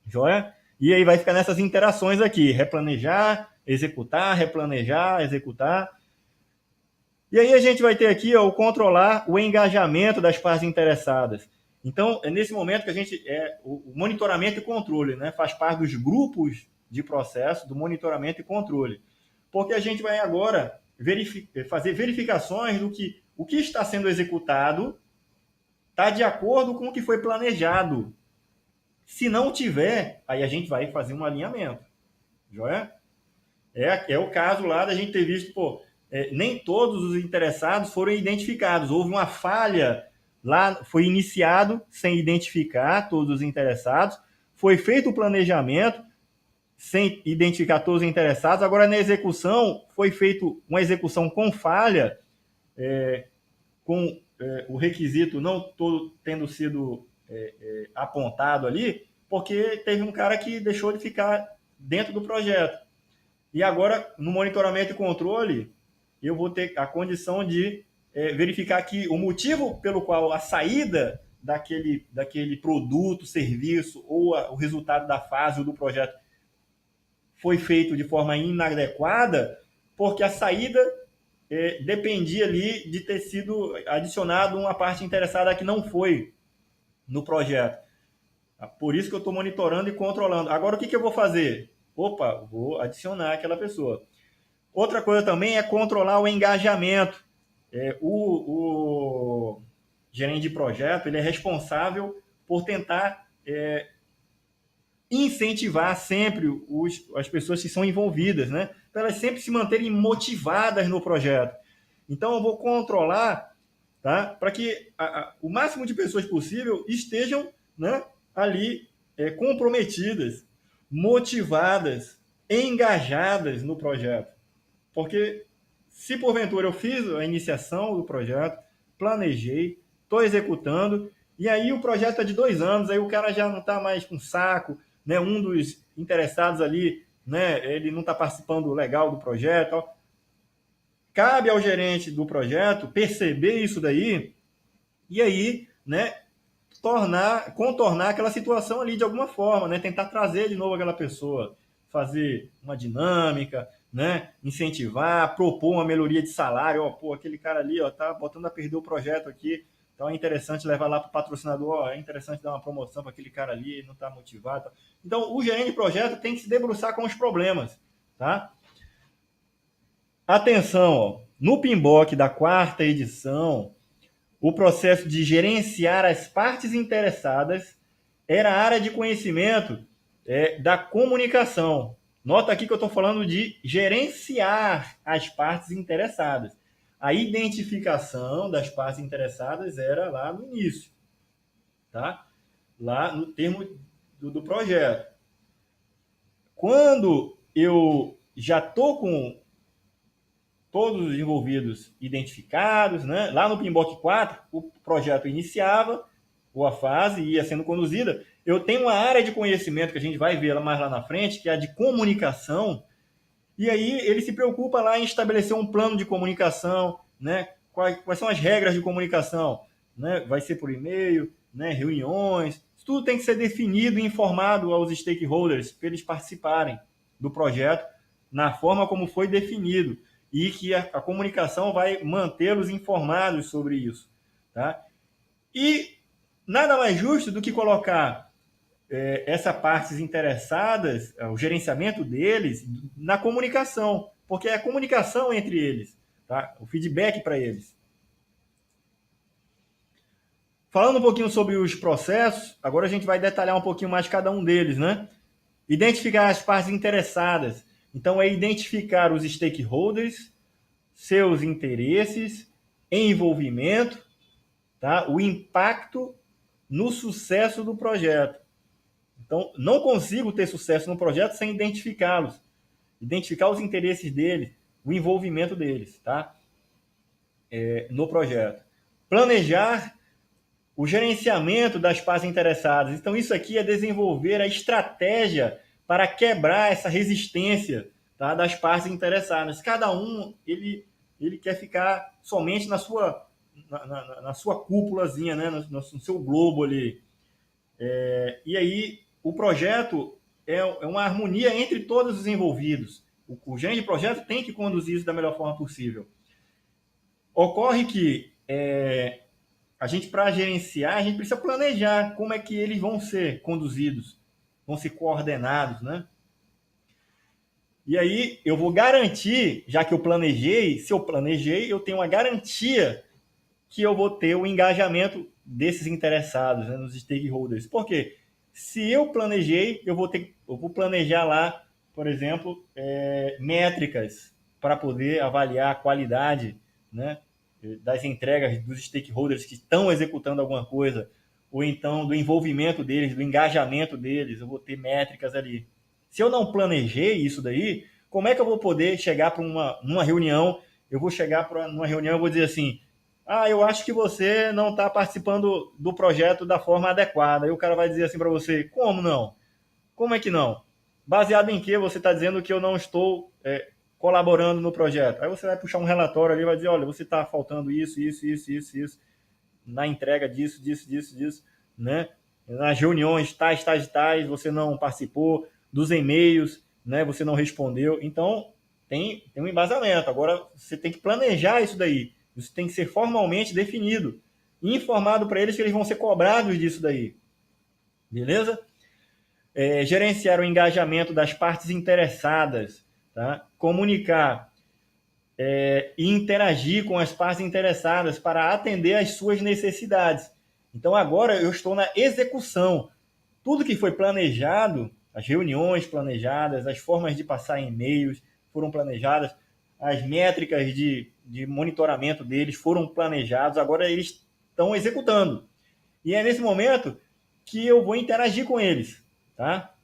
Joia? E aí vai ficar nessas interações aqui. Replanejar, executar, replanejar, executar. E aí a gente vai ter aqui ó, o controlar o engajamento das partes interessadas. Então, é nesse momento que a gente o monitoramento e controle, né? Faz parte dos grupos de processo do monitoramento e controle. Porque a gente vai agora fazer verificações do que o que está sendo executado está de acordo com o que foi planejado. Se não tiver, aí a gente vai fazer um alinhamento. Joia? É o caso lá da gente ter visto, pô, nem todos os interessados foram identificados. Houve uma falha lá, foi iniciado sem identificar todos os interessados, foi feito o planejamento sem identificar todos os interessados. Agora, na execução, foi feita uma execução com falha, com o requisito não todo tendo sido apontado ali, porque teve um cara que deixou de ficar dentro do projeto. E agora, no monitoramento e controle, eu vou ter a condição de verificar que o motivo pelo qual a saída daquele produto, serviço ou o resultado da fase ou do projeto foi feito de forma inadequada, porque a saída dependia ali de ter sido adicionado uma parte interessada que não foi no projeto. Por isso que eu estou monitorando e controlando. Agora, o que eu vou fazer? Opa, vou adicionar aquela pessoa. Outra coisa também é controlar o engajamento. O gerente de projeto ele é responsável por tentar incentivar sempre as pessoas que são envolvidas, né? Para elas sempre se manterem motivadas no projeto. Então, eu vou controlar, tá? Para que o máximo de pessoas possível estejam, né, ali comprometidas, motivadas, engajadas no projeto. Porque se porventura eu fiz a iniciação do projeto, planejei, estou executando, e aí o projeto é de 2 anos, aí o cara já não está mais com saco, né? Um dos interessados ali, né? Ele não está participando legal do projeto. Ó. Cabe ao gerente do projeto perceber isso daí e aí, né? Contornar aquela situação ali de alguma forma, né? Tentar trazer de novo aquela pessoa, fazer uma dinâmica, né? Incentivar, propor uma melhoria de salário, ó, pô, aquele cara ali, ó, tá botando a perder o projeto aqui, então é interessante levar lá para o patrocinador, ó, é interessante dar uma promoção para aquele cara ali, não está motivado. Então, o gerente de projeto tem que se debruçar com os problemas, tá? Atenção, ó, no PMBOK da 4ª edição, o processo de gerenciar as partes interessadas era a área de conhecimento da comunicação. Nota aqui que eu estou falando de gerenciar as partes interessadas. A identificação das partes interessadas era lá no início, tá? Lá no termo do projeto. Quando eu já estou com todos os envolvidos identificados, né? Lá no PMBOK 4, o projeto iniciava, ou a fase ia sendo conduzida. Eu tenho uma área de conhecimento que a gente vai ver mais lá na frente, que é a de comunicação, e aí ele se preocupa lá em estabelecer um plano de comunicação, né? Quais são as regras de comunicação, né? Vai ser por e-mail, né? Reuniões, isso tudo tem que ser definido e informado aos stakeholders para eles participarem do projeto na forma como foi definido e que a comunicação vai mantê-los informados sobre isso, tá? E nada mais justo do que colocar essas partes interessadas, o gerenciamento deles, na comunicação, porque é a comunicação entre eles, tá? O feedback para eles. Falando um pouquinho sobre os processos, agora a gente vai detalhar um pouquinho mais cada um deles, né? Identificar as partes interessadas. Então, é identificar os stakeholders, seus interesses, envolvimento, tá? O impacto no sucesso do projeto. Então, não consigo ter sucesso no projeto sem identificá-los. Identificar os interesses deles, o envolvimento deles, tá? No projeto. Planejar o gerenciamento das partes interessadas. Então, isso aqui é desenvolver a estratégia para quebrar essa resistência, tá, das partes interessadas. Cada um, ele quer ficar somente na sua cúpulazinha, né, no seu globo ali. E aí, o projeto é uma harmonia entre todos os envolvidos. O gerente de projeto tem que conduzir isso da melhor forma possível. Ocorre que a gente, para gerenciar, a gente precisa planejar como é que eles vão ser conduzidos, vão ser coordenados, né? E aí eu vou garantir, já que eu planejei, se eu planejei, eu tenho uma garantia que eu vou ter o engajamento desses interessados, né, nos stakeholders. Por quê? Se eu planejei, eu vou planejar lá, por exemplo, métricas para poder avaliar a qualidade, né, das entregas dos stakeholders que estão executando alguma coisa, ou então do envolvimento deles, do engajamento deles, eu vou ter métricas ali. Se eu não planejei isso daí, como é que eu vou poder chegar para numa reunião, eu vou chegar para numa reunião e vou dizer assim, eu acho que você não está participando do projeto da forma adequada. Aí o cara vai dizer assim para você, como não? Como é que não? Baseado em que você está dizendo que eu não estou colaborando no projeto? Aí você vai puxar um relatório ali e vai dizer, olha, você está faltando isso, na entrega disso, né? Nas reuniões tais, você não participou, dos e-mails, né? Você não respondeu. Então, tem um embasamento. Agora, você tem que planejar isso daí. Isso tem que ser formalmente definido. E informado para eles que eles vão ser cobrados disso daí. Beleza? Gerenciar o engajamento das partes interessadas. Tá? Comunicar e interagir com as partes interessadas para atender às suas necessidades. Então, agora eu estou na execução. Tudo que foi planejado, as reuniões planejadas, as formas de passar e-mails foram planejadas, as métricas de monitoramento deles foram planejados, agora eles estão executando. E é nesse momento que eu vou interagir com eles. Tá?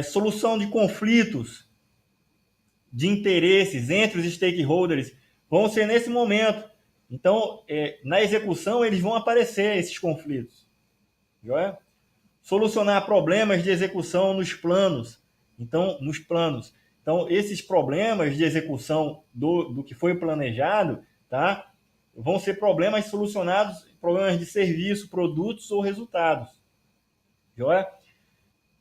Solução de conflitos, de interesses entre os stakeholders, vão ser nesse momento. Então, na execução, eles vão aparecer, esses conflitos. Joia? Solucionar problemas de execução nos planos. Então, esses problemas de execução do que foi planejado, tá? Vão ser problemas solucionados, problemas de serviço, produtos ou resultados. Joia?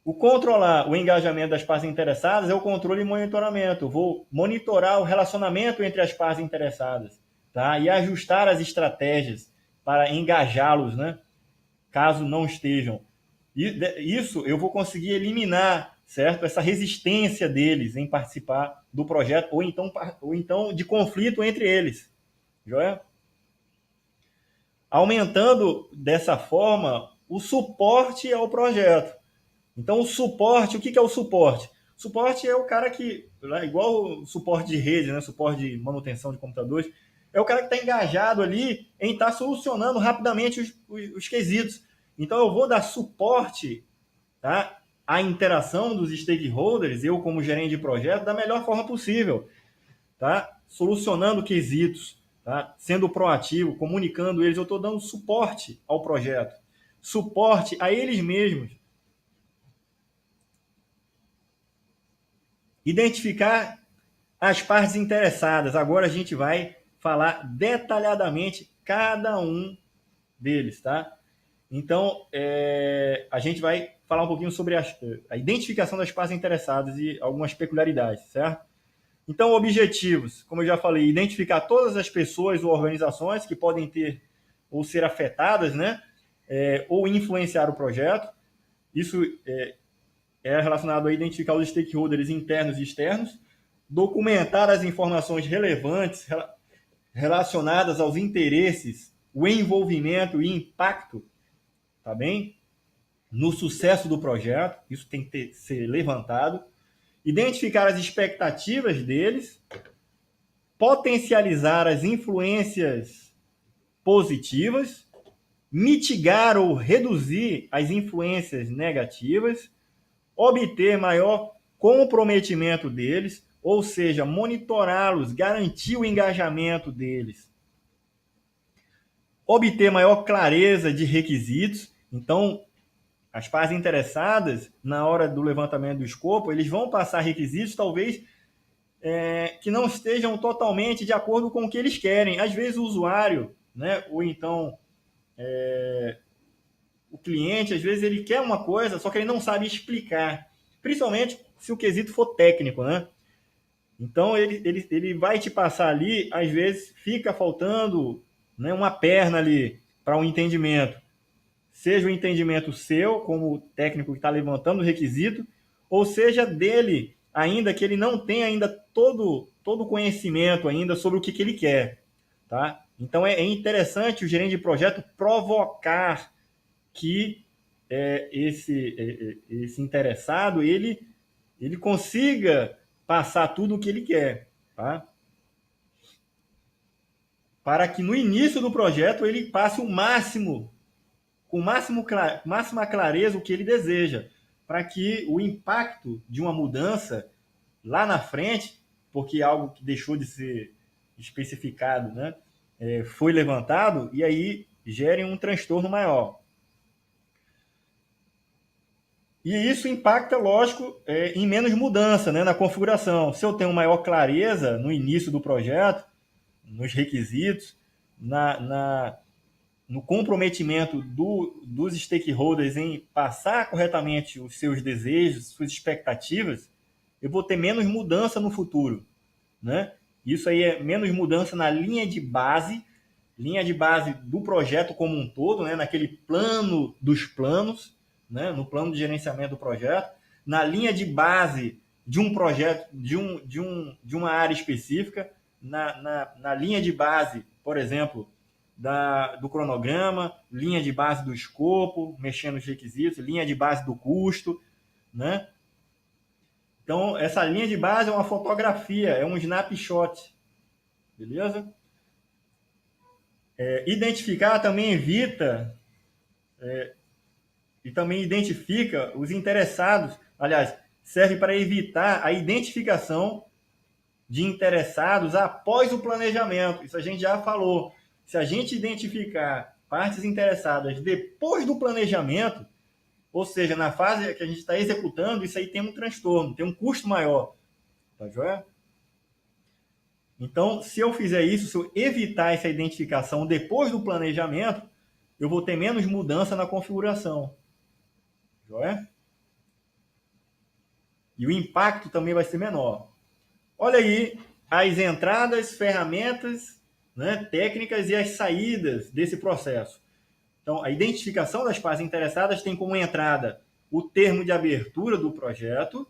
O controlar o engajamento das partes interessadas é o controle e monitoramento. Eu vou monitorar o relacionamento entre as partes interessadas, tá? E ajustar as estratégias para engajá-los, né? Caso não estejam. Isso eu vou conseguir eliminar, certo? Essa resistência deles em participar do projeto ou então de conflito entre eles. Joia? Aumentando dessa forma o suporte ao projeto. Então, o suporte, o que é o suporte? O suporte é o cara que, igual o suporte de rede, né? Suporte de manutenção de computadores, é o cara que está engajado ali em estar solucionando rapidamente os quesitos. Então, eu vou dar suporte, tá, à interação dos stakeholders, eu como gerente de projeto, da melhor forma possível. Tá? Solucionando quesitos, tá? Sendo proativo, comunicando eles, eu estou dando suporte ao projeto. Suporte a eles mesmos. Identificar as partes interessadas. Agora a gente vai falar detalhadamente cada um deles, tá? Então, a gente vai falar um pouquinho sobre a identificação das partes interessadas e algumas peculiaridades, certo? Então, objetivos, como eu já falei, identificar todas as pessoas ou organizações que podem ter ou ser afetadas, né? Ou influenciar o projeto. Isso é relacionado a identificar os stakeholders internos e externos, documentar as informações relevantes relacionadas aos interesses, o envolvimento e impacto, tá bem? No sucesso do projeto, isso tem que ser levantado, identificar as expectativas deles, potencializar as influências positivas, mitigar ou reduzir as influências negativas, obter maior comprometimento deles, ou seja, monitorá-los, garantir o engajamento deles, obter maior clareza de requisitos. Então, as partes interessadas, na hora do levantamento do escopo, eles vão passar requisitos, talvez, que não estejam totalmente de acordo com o que eles querem. Às vezes o usuário, né, ou então o cliente, às vezes ele quer uma coisa, só que ele não sabe explicar. Principalmente se o quesito for técnico, né? Então, ele vai te passar ali, às vezes fica faltando, né, uma perna ali para um entendimento. Seja o entendimento seu, como técnico que está levantando o requisito, ou seja dele, ainda que ele não tenha ainda todo o conhecimento ainda sobre o que ele quer. Tá? Então, é interessante o gerente de projeto provocar que esse interessado ele consiga passar tudo o que ele quer, tá? Para que no início do projeto ele passe o máximo, com máxima clareza o que ele deseja, para que o impacto de uma mudança lá na frente, porque é algo que deixou de ser especificado, né, foi levantado, e aí gere um transtorno maior. E isso impacta, lógico, em menos mudança, né, na configuração. Se eu tenho maior clareza no início do projeto, nos requisitos, no comprometimento dos stakeholders em passar corretamente os seus desejos, suas expectativas, eu vou ter menos mudança no futuro. Né? Isso aí é menos mudança na linha de base do projeto como um todo, né? Naquele plano dos planos, né? No plano de gerenciamento do projeto, na linha de base de um projeto, de uma área específica, na linha de base, por exemplo, do cronograma, linha de base do escopo, mexendo nos requisitos, linha de base do custo, né? Então, essa linha de base é uma fotografia, é um snapshot, beleza? Identificar também evita e também identifica os interessados, aliás, serve para evitar a identificação de interessados após o planejamento. Isso a gente já falou. Se a gente identificar partes interessadas depois do planejamento, ou seja, na fase que a gente está executando, isso aí tem um transtorno, tem um custo maior. Tá joia? Então, se eu fizer isso, se eu evitar essa identificação depois do planejamento, eu vou ter menos mudança na configuração. Joia? E o impacto também vai ser menor. Olha aí as entradas, ferramentas, né, técnicas e as saídas desse processo. Então, a identificação das partes interessadas tem como entrada o termo de abertura do projeto,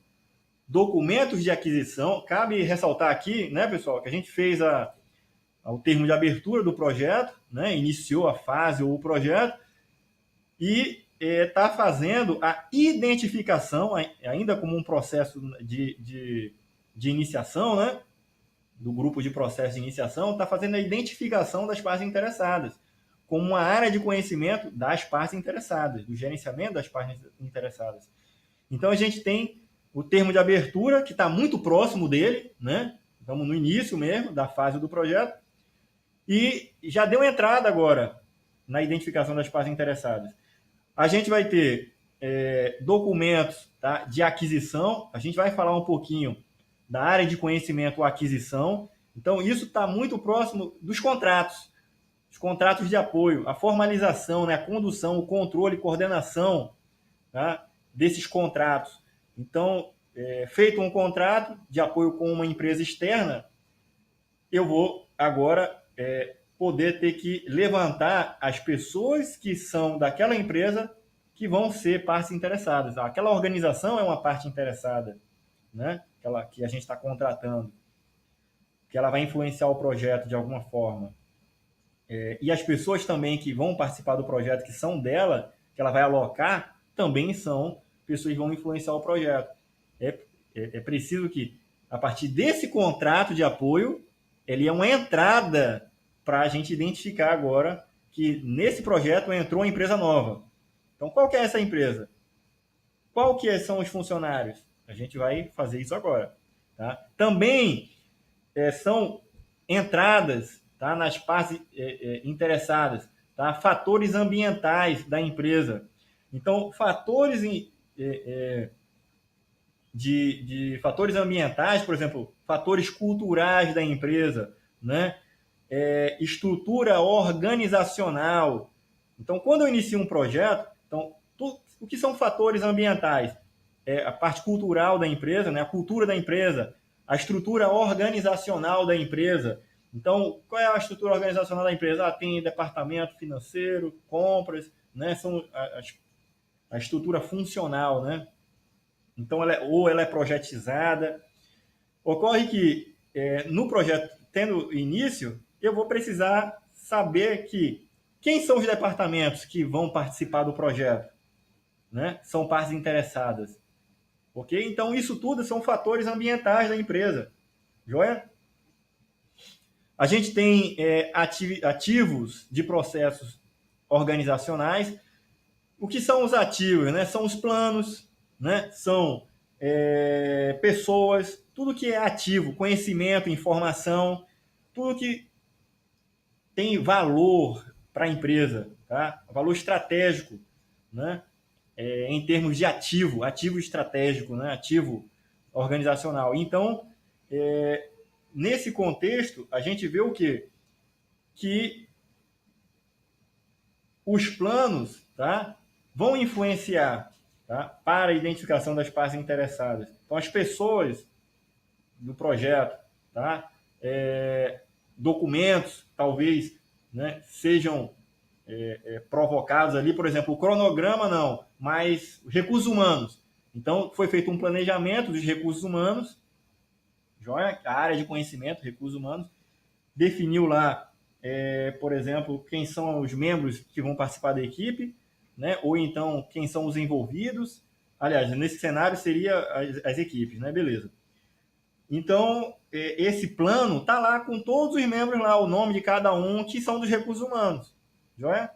documentos de aquisição. Cabe ressaltar aqui, né, pessoal, que a gente fez o termo de abertura do projeto, né, iniciou a fase ou o projeto, e está fazendo a identificação, ainda como um processo de iniciação, né, do grupo de processo de iniciação, está fazendo a identificação das partes interessadas, como uma área de conhecimento das partes interessadas, do gerenciamento das partes interessadas. Então, a gente tem o termo de abertura, que está muito próximo dele, né? Estamos no início mesmo da fase do projeto, e já deu entrada agora na identificação das partes interessadas. A gente vai ter documentos, tá, de aquisição, a gente vai falar um pouquinho da área de conhecimento ou aquisição. Então, isso está muito próximo dos contratos, os contratos de apoio, a formalização, né, a condução, o controle, coordenação, tá, desses contratos. Então, feito um contrato de apoio com uma empresa externa, eu vou agora poder ter que levantar as pessoas que são daquela empresa que vão ser partes interessadas. Aquela organização é uma parte interessada, né? Que a gente está contratando, que ela vai influenciar o projeto de alguma forma. E as pessoas também que vão participar do projeto, que são dela, que ela vai alocar, também são pessoas que vão influenciar o projeto. É preciso que, a partir desse contrato de apoio, ele é uma entrada para a gente identificar agora que nesse projeto entrou uma empresa nova. Então, qual que é essa empresa? Qual que são os funcionários? A gente vai fazer isso agora. Tá? Também são entradas, tá, nas partes interessadas, tá? Fatores ambientais da empresa. Então, fatores de fatores ambientais, por exemplo, fatores culturais da empresa, né? Estrutura organizacional. Então, quando eu inicio um projeto, então, o que são fatores ambientais? A parte cultural da empresa, né? A cultura da empresa, a estrutura organizacional da empresa. Então, qual é a estrutura organizacional da empresa? Tem departamento financeiro, compras, né? São a estrutura funcional, né? Então, ela é projetizada. Ocorre que, no projeto tendo início, eu vou precisar saber quem são os departamentos que vão participar do projeto, né? São partes interessadas. Ok? Então, isso tudo são fatores ambientais da empresa. Joia? A gente tem ativos de processos organizacionais. O que são os ativos? Né? São os planos, né? São pessoas, tudo que é ativo, conhecimento, informação, tudo que tem valor para a empresa, tá? Valor estratégico, né? Em termos de ativo estratégico, né? Ativo organizacional. Então, nesse contexto, a gente vê o quê? Que os planos, tá, vão influenciar, tá, para a identificação das partes interessadas. Então, as pessoas do projeto, tá, documentos, talvez, né, sejam provocados ali, por exemplo, o cronograma não, mas recursos humanos. Então, foi feito um planejamento dos recursos humanos, joia? A área de conhecimento, recursos humanos, definiu lá, por exemplo, quem são os membros que vão participar da equipe, né? Ou então quem são os envolvidos. Aliás, nesse cenário seria as equipes, né? Beleza. Então, esse plano está lá com todos os membros lá, o nome de cada um, que são dos recursos humanos, joia?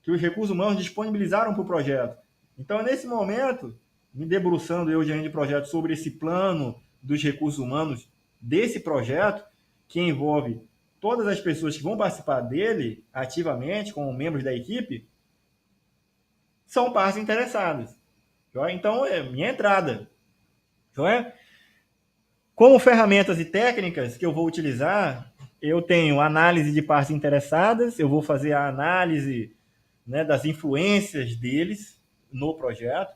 Que os recursos humanos disponibilizaram para o projeto. Então, nesse momento, me debruçando eu, gerente de projeto, sobre esse plano dos recursos humanos desse projeto, que envolve todas as pessoas que vão participar dele ativamente, como membros da equipe, são partes interessadas. Joia? Então, é minha entrada. Joia? Como ferramentas e técnicas que eu vou utilizar, eu tenho análise de partes interessadas, eu vou fazer a análise, né, das influências deles no projeto.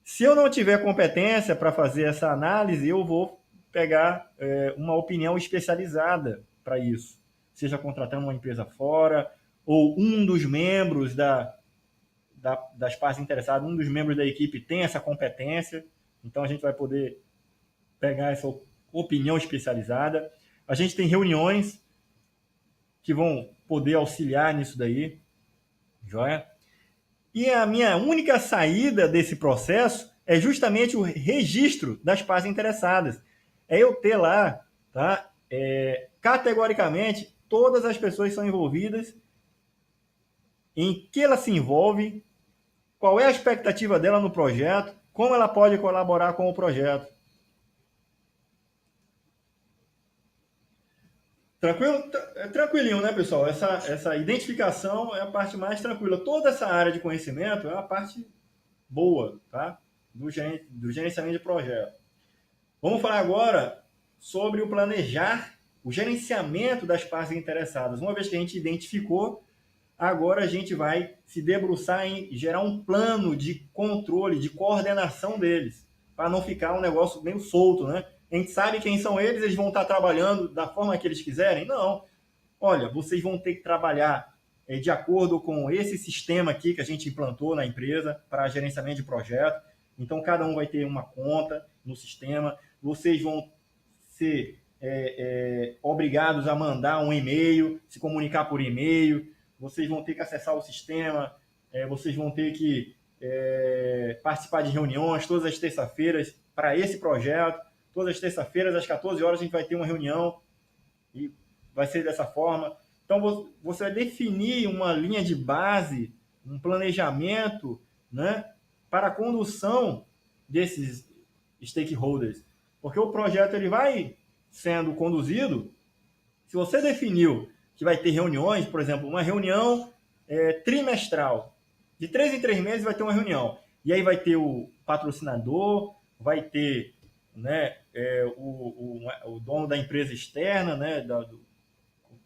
Se eu não tiver competência para fazer essa análise, eu vou pegar uma opinião especializada para isso, seja contratando uma empresa fora, ou um dos membros das partes interessadas, um dos membros da equipe tem essa competência, então a gente vai poder pegar essa opinião especializada. A gente tem reuniões que vão poder auxiliar nisso daí, joia? E a minha única saída desse processo é justamente o registro das partes interessadas. É eu ter lá, tá, categoricamente, todas as pessoas que são envolvidas, em que ela se envolve, qual é a expectativa dela no projeto, como ela pode colaborar com o projeto. Tranquilo? Tranquilinho, né, pessoal? Essa identificação é a parte mais tranquila. Toda essa área de conhecimento é a parte boa, tá? Do gerenciamento de projeto. Vamos falar agora sobre o planejar, o gerenciamento das partes interessadas. Uma vez que a gente identificou, agora a gente vai se debruçar em gerar um plano de controle, de coordenação deles, para não ficar um negócio meio solto, né? A gente sabe quem são eles, eles vão estar trabalhando da forma que eles quiserem? Não. Olha, vocês vão ter que trabalhar de acordo com esse sistema aqui que a gente implantou na empresa para gerenciamento de projeto. Então, cada um vai ter uma conta no sistema. Vocês vão ser obrigados a mandar um e-mail, se comunicar por e-mail. Vocês vão ter que acessar o sistema. Vocês vão ter que participar de reuniões todas as terças-feiras para esse projeto. Todas as terças-feiras, às 14 horas, a gente vai ter uma reunião e vai ser dessa forma. Então, você vai definir uma linha de base, um planejamento, né, para a condução desses stakeholders. Porque o projeto ele vai sendo conduzido, se você definiu que vai ter reuniões, por exemplo, uma reunião trimestral, de 3 em 3 meses vai ter uma reunião. E aí vai ter o patrocinador, vai ter, né, o dono da empresa externa, né, do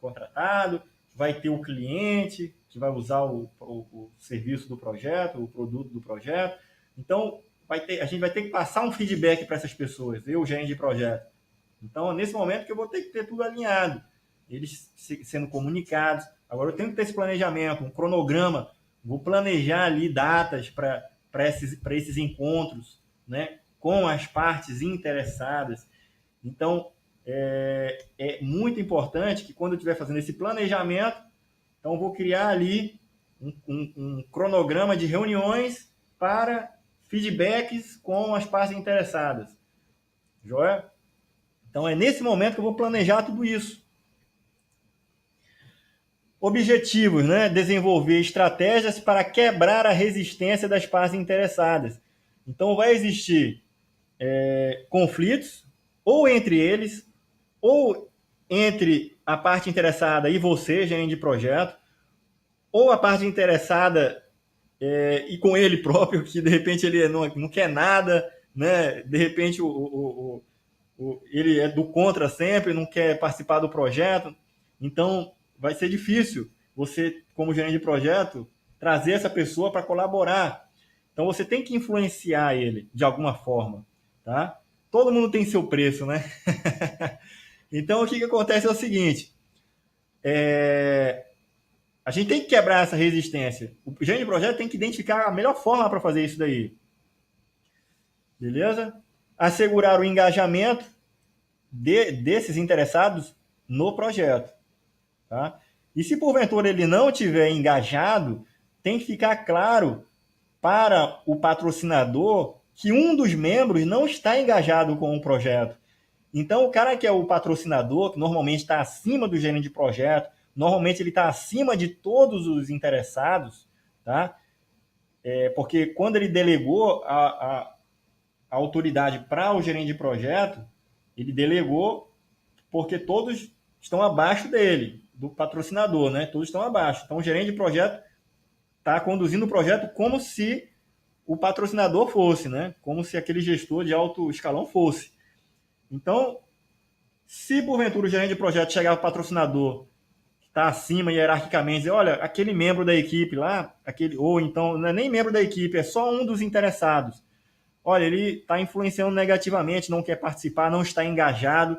contratado, vai ter o cliente que vai usar o serviço do projeto, o produto do projeto. Então, a gente vai ter que passar um feedback para essas pessoas, eu, gerente de projeto. Então, é nesse momento que eu vou ter que ter tudo alinhado, eles sendo comunicados. Agora, eu tenho que ter esse planejamento, um cronograma, vou planejar ali datas para esses encontros, né, com as partes interessadas. Então, é muito importante que quando eu estiver fazendo esse planejamento, então eu vou criar ali um cronograma de reuniões para feedbacks com as partes interessadas. Joia? Então é nesse momento que eu vou planejar tudo isso. Objetivos, né? Desenvolver estratégias para quebrar a resistência das partes interessadas. Então vai existir conflitos, ou entre eles, ou entre a parte interessada e você, gerente de projeto, ou a parte interessada e com ele próprio, que de repente ele não quer nada, né? De repente ele é do contra sempre, não quer participar do projeto. Então, vai ser difícil você, como gerente de projeto, trazer essa pessoa para colaborar. Então, você tem que influenciar ele de alguma forma, tá? Todo mundo tem seu preço, né? Então, o que acontece é o seguinte: a gente tem que quebrar essa resistência. O gerente de projeto tem que identificar a melhor forma para fazer isso daí. Beleza? Assegurar o engajamento desses interessados no projeto. Tá? E se porventura ele não tiver engajado, tem que ficar claro para o patrocinador que um dos membros não está engajado com o projeto. Então, o cara que é o patrocinador, que normalmente está acima do gerente de projeto, normalmente ele está acima de todos os interessados, tá? Porque quando ele delegou a autoridade para o gerente de projeto, ele delegou porque todos estão abaixo dele, do patrocinador, né? Todos estão abaixo. Então, o gerente de projeto está conduzindo o projeto como se o patrocinador fosse, né? Como se aquele gestor de alto escalão fosse. Então, se porventura o gerente de projeto chegar ao patrocinador que está acima hierarquicamente, dizer, olha, aquele membro da equipe lá, ou então não é nem membro da equipe, é só um dos interessados. Olha, ele está influenciando negativamente, não quer participar, não está engajado.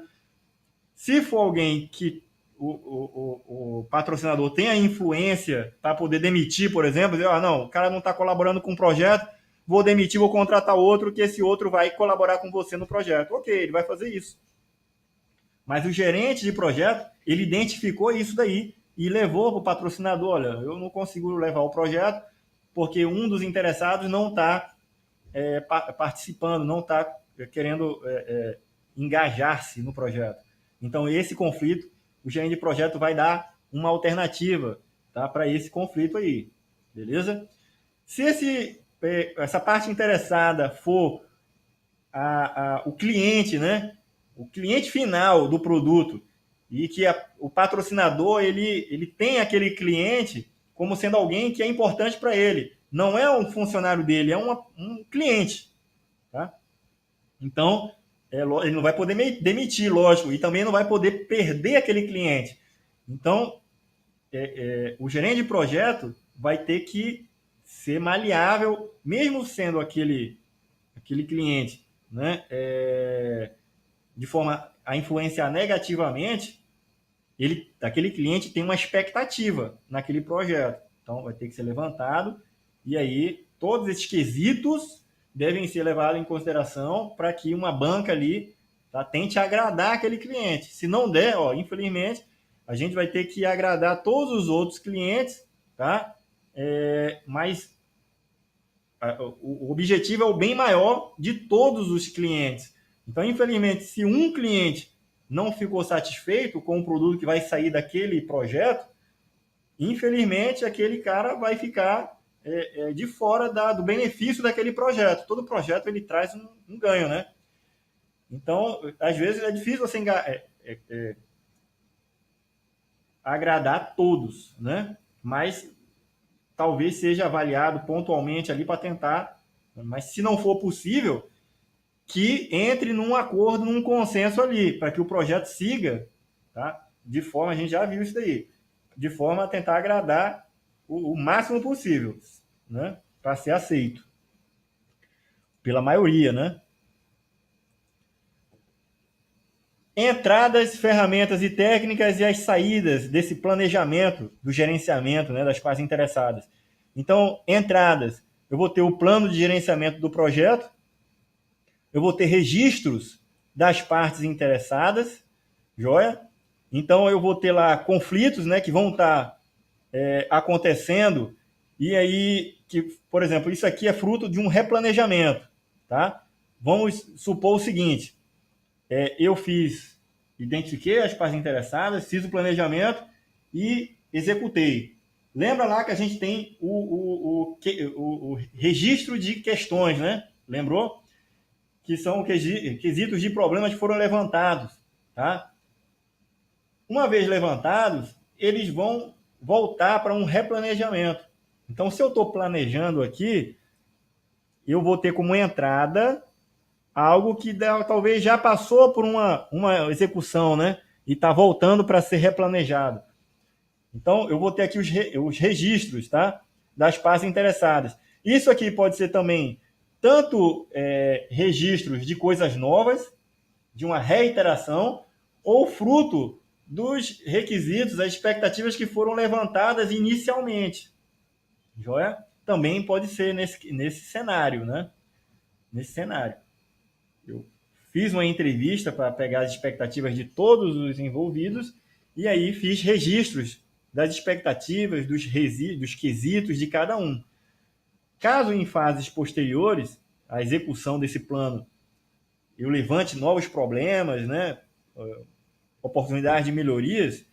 Se for alguém que o patrocinador tem a influência para poder demitir, por exemplo, dizer, não, o cara não está colaborando com o projeto, vou demitir, vou contratar outro, que esse outro vai colaborar com você no projeto. Ok, ele vai fazer isso. Mas o gerente de projeto, ele identificou isso daí e levou para o patrocinador, olha, eu não consigo levar o projeto porque um dos interessados não está participando, não está querendo engajar-se no projeto. Então, esse conflito, o gerente de projeto vai dar uma alternativa, tá, para esse conflito aí, beleza? Se essa parte interessada for o cliente, né, o cliente final do produto, e que o patrocinador ele tem aquele cliente como sendo alguém que é importante para ele. Não é um funcionário dele, é um cliente. Tá? Então, ele não vai poder demitir, lógico, e também não vai poder perder aquele cliente. Então, o gerente de projeto vai ter que ser maleável, mesmo sendo aquele cliente, né, de forma a influenciar negativamente, aquele cliente tem uma expectativa naquele projeto. Então, vai ter que ser levantado, e aí todos esses quesitos devem ser levados em consideração para que uma banca ali tente agradar aquele cliente. Se não der, infelizmente, a gente vai ter que agradar todos os outros clientes, tá? Mas o objetivo é o bem maior de todos os clientes. Então, infelizmente, se um cliente não ficou satisfeito com o produto que vai sair daquele projeto, infelizmente, aquele cara vai ficar de fora do benefício daquele projeto. Todo projeto ele traz um ganho, né? Então, às vezes é difícil você agradar todos, né? Mas talvez seja avaliado pontualmente ali para tentar, mas se não for possível, que entre num acordo, num consenso ali, para que o projeto siga, tá? De forma, a gente já viu isso daí, de forma a tentar agradar o máximo possível, né? Para ser aceito. pela maioria, né? Entradas, ferramentas e técnicas e as saídas desse planejamento, do gerenciamento, né, das partes interessadas. Então, entradas, eu vou ter o plano de gerenciamento do projeto, eu vou ter registros das partes interessadas, joia? Então, eu vou ter lá conflitos, né, que vão estar acontecendo, e aí, que, por exemplo, isso aqui é fruto de um replanejamento, tá? Vamos supor o seguinte, eu identifiquei as partes interessadas, fiz o planejamento e executei. Lembra lá que a gente tem o registro de questões, né? Lembrou? Que são quesitos de problemas que foram levantados, tá? Uma vez levantados, eles vão voltar para um replanejamento. Então, se eu estou planejando aqui, eu vou ter como entrada algo que talvez já passou por uma execução, né? E está voltando para ser replanejado. Então, eu vou ter aqui os registros, tá? Das partes interessadas. Isso aqui pode ser também tanto registros de coisas novas, de uma reiteração, ou fruto dos requisitos, as expectativas que foram levantadas inicialmente. Joia? Também pode ser nesse cenário, né? Nesse cenário. Eu fiz uma entrevista para pegar as expectativas de todos os envolvidos e aí fiz registros das expectativas, dos quesitos de cada um. Caso em fases posteriores, a execução desse plano, eu levante novos problemas, né? Oportunidades de melhorias,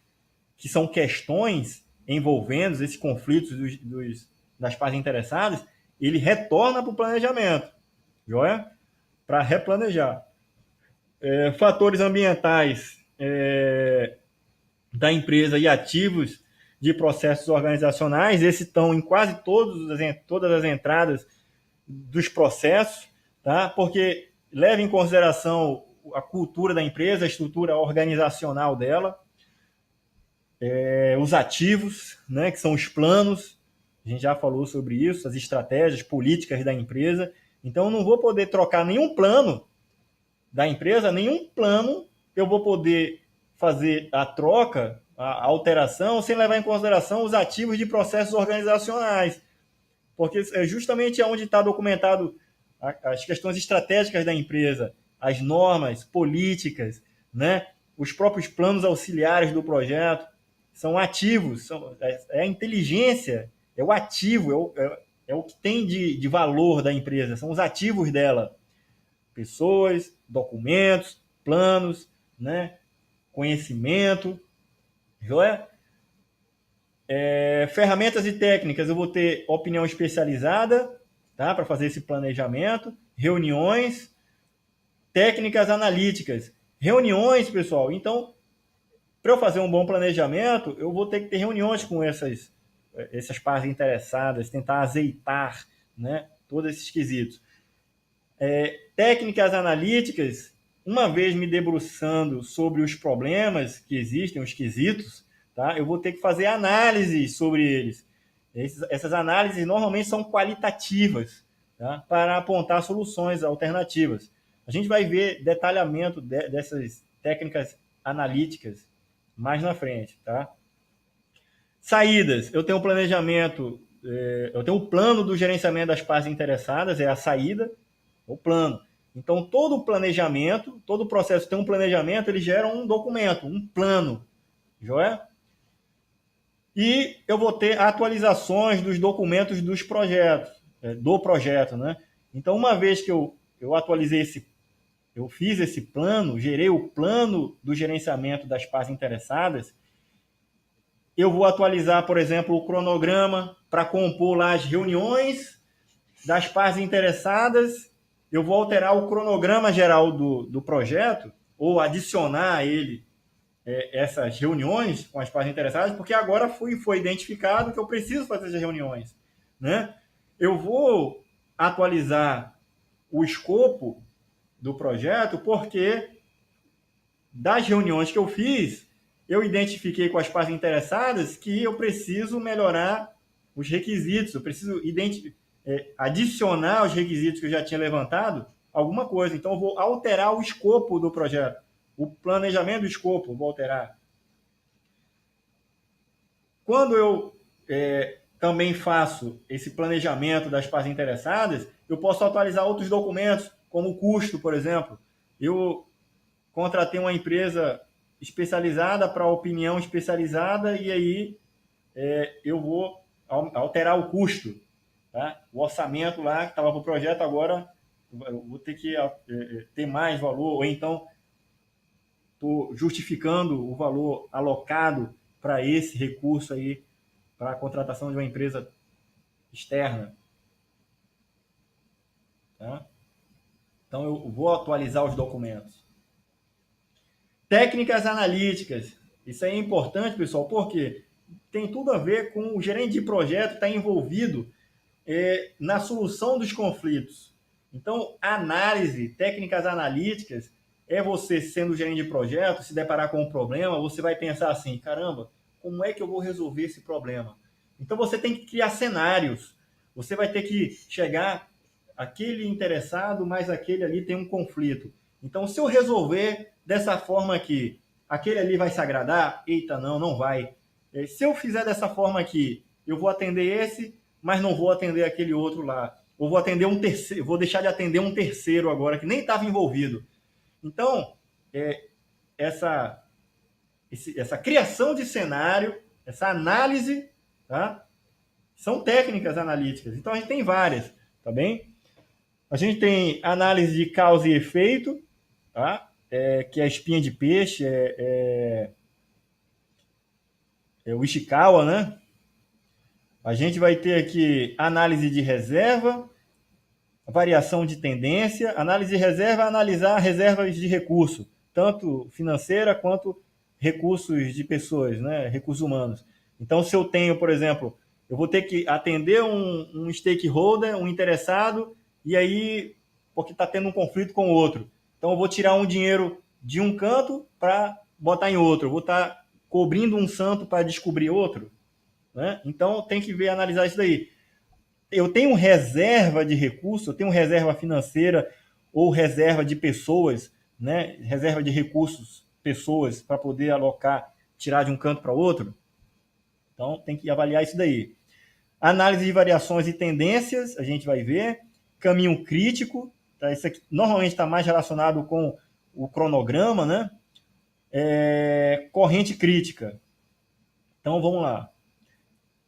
que são questões envolvendo esses conflitos das partes interessadas, ele retorna para o planejamento, joia? Para replanejar. Fatores ambientais da empresa e ativos de processos organizacionais, esses estão em quase todas as entradas dos processos, tá? Porque leva em consideração a cultura da empresa, a estrutura organizacional dela, os ativos, né, que são os planos, a gente já falou sobre isso, as estratégias políticas da empresa. Então, eu não vou poder trocar nenhum plano da empresa, nenhum plano eu vou poder fazer a troca, a alteração, sem levar em consideração os ativos de processos organizacionais. Porque é justamente onde está documentado as questões estratégicas da empresa, as normas políticas, né? Os próprios planos auxiliares do projeto são ativos, é a inteligência, é o ativo, é o que tem de valor da empresa, são os ativos dela. Pessoas, documentos, planos, né? Conhecimento, joia? Ferramentas e técnicas, eu vou ter opinião especializada, tá? Para fazer esse planejamento, reuniões, técnicas analíticas. Reuniões, pessoal, então, para eu fazer um bom planejamento, eu vou ter que ter reuniões com essas partes interessadas, tentar azeitar, né, todos esses quesitos. Técnicas analíticas, uma vez me debruçando sobre os problemas que existem, os quesitos, tá, eu vou ter que fazer análises sobre eles. Essas análises normalmente são qualitativas, tá, para apontar soluções alternativas. A gente vai ver detalhamento dessas técnicas analíticas mais na frente, tá? Saídas, eu tenho um planejamento, eu tenho um plano do gerenciamento das partes interessadas, é a saída, o plano. Então, todo o planejamento, todo o processo tem um planejamento, ele gera um documento, um plano, joia? E eu vou ter atualizações dos documentos dos projetos, do projeto, né? Então, uma vez que eu atualizei eu fiz esse plano, gerei o plano do gerenciamento das partes interessadas, eu vou atualizar, por exemplo, o cronograma para compor lá as reuniões das partes interessadas, eu vou alterar o cronograma geral do projeto, ou adicionar a ele essas reuniões com as partes interessadas, porque agora foi identificado que eu preciso fazer essas reuniões, né? Eu vou atualizar o escopo do projeto, porque das reuniões que eu fiz, eu identifiquei com as partes interessadas que eu preciso melhorar os requisitos, eu preciso adicionar aos requisitos que eu já tinha levantado alguma coisa. Então, eu vou alterar o escopo do projeto. O planejamento do escopo, eu vou alterar. Quando eu também faço esse planejamento das partes interessadas, eu posso atualizar outros documentos, como o custo, por exemplo. Eu contratei uma empresa especializada para opinião especializada e aí eu vou alterar o custo. Tá? O orçamento lá que estava para o projeto, agora eu vou ter que ter mais valor, ou então estou justificando o valor alocado para esse recurso aí, para a contratação de uma empresa externa. Tá? Então eu vou atualizar os documentos. Técnicas analíticas. Isso aí é importante, pessoal, porque tem tudo a ver com o gerente de projeto estar envolvido na solução dos conflitos. Então, análise, técnicas analíticas, é você, sendo gerente de projeto, se deparar com um problema, você vai pensar assim, caramba, como é que eu vou resolver esse problema? Então, você tem que criar cenários. Você vai ter que chegar, aquele interessado, mas aquele ali tem um conflito. Então, se eu resolver dessa forma aqui, aquele ali vai se agradar? Eita, não vai. Se eu fizer dessa forma aqui, eu vou atender esse, mas não vou atender aquele outro lá. Ou vou atender um terceiro, vou deixar de atender um terceiro agora que nem estava envolvido. Então, essa criação de cenário, essa análise, tá? São técnicas analíticas. Então a gente tem várias, tá bem? A gente tem análise de causa e efeito, tá? Que é a espinha de peixe, o Ishikawa, né? A gente vai ter aqui análise de reserva, variação de tendência. Análise de reserva, analisar reservas de recurso, tanto financeira quanto recursos de pessoas, né? Recursos humanos. Então, se eu tenho, por exemplo, eu vou ter que atender um stakeholder, um interessado, e aí, porque está tendo um conflito com o outro. Então, eu vou tirar um dinheiro de um canto para botar em outro. Eu vou estar cobrindo um santo para descobrir outro. Né? Então, tem que ver, analisar isso daí. Eu tenho reserva de recurso, eu tenho reserva financeira ou reserva de pessoas, né? Reserva de recursos, pessoas, para poder alocar, tirar de um canto para outro. Então, tem que avaliar isso daí. Análise de variações e tendências, a gente vai ver. Caminho crítico, tá? Isso aqui normalmente está mais relacionado com o cronograma, né? Corrente crítica. Então, vamos lá.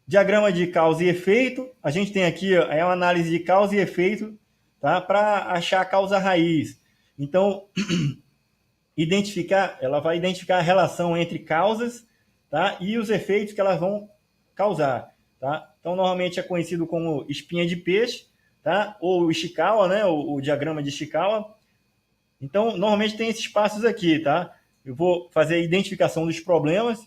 Diagrama de causa e efeito, a gente tem aqui uma análise de causa e efeito, tá? Para achar a causa raiz. Então, ela vai identificar a relação entre causas, tá? E os efeitos que elas vão causar. Tá? Então, normalmente é conhecido como espinha de peixe, tá? Ou Ishikawa, né? O diagrama de Ishikawa. Então, normalmente tem esses passos aqui, tá? Eu vou fazer a identificação dos problemas,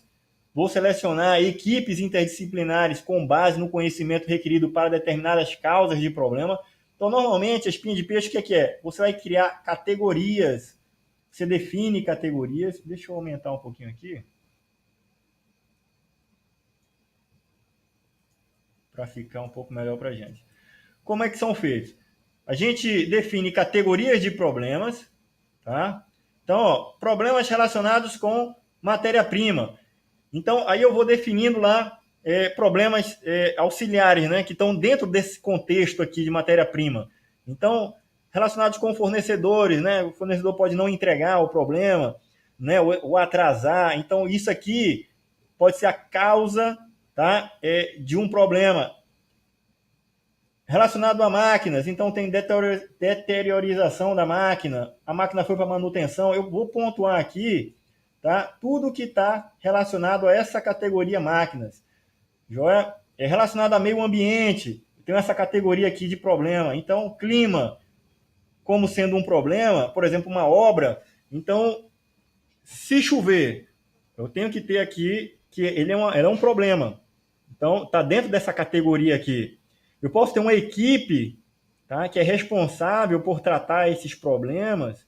vou selecionar equipes interdisciplinares com base no conhecimento requerido para determinadas causas de problema. Então, normalmente, a espinha de peixe, o que é? Você vai criar categorias. Você define categorias. Deixa eu aumentar um pouquinho aqui. Para ficar um pouco melhor para a gente. Como é que são feitos? A gente define categorias de problemas. Tá? Então, ó, problemas relacionados com matéria-prima. Então, aí eu vou definindo lá problemas auxiliares, né, que estão dentro desse contexto aqui de matéria-prima. Então, relacionados com fornecedores, né, o fornecedor pode não entregar o problema, né, ou atrasar. Então, isso aqui pode ser a causa, tá, de um problema. Relacionado a máquinas, então tem deteriorização da máquina, a máquina foi para manutenção. Eu vou pontuar aqui, tá? Tudo que está relacionado a essa categoria máquinas. Joia? É relacionado a meio ambiente, tem essa categoria aqui de problema. Então, clima, como sendo um problema, por exemplo, uma obra. Então, se chover, eu tenho que ter aqui que ele é um problema. Então, está dentro dessa categoria aqui. Eu posso ter uma equipe, tá, que é responsável por tratar esses problemas,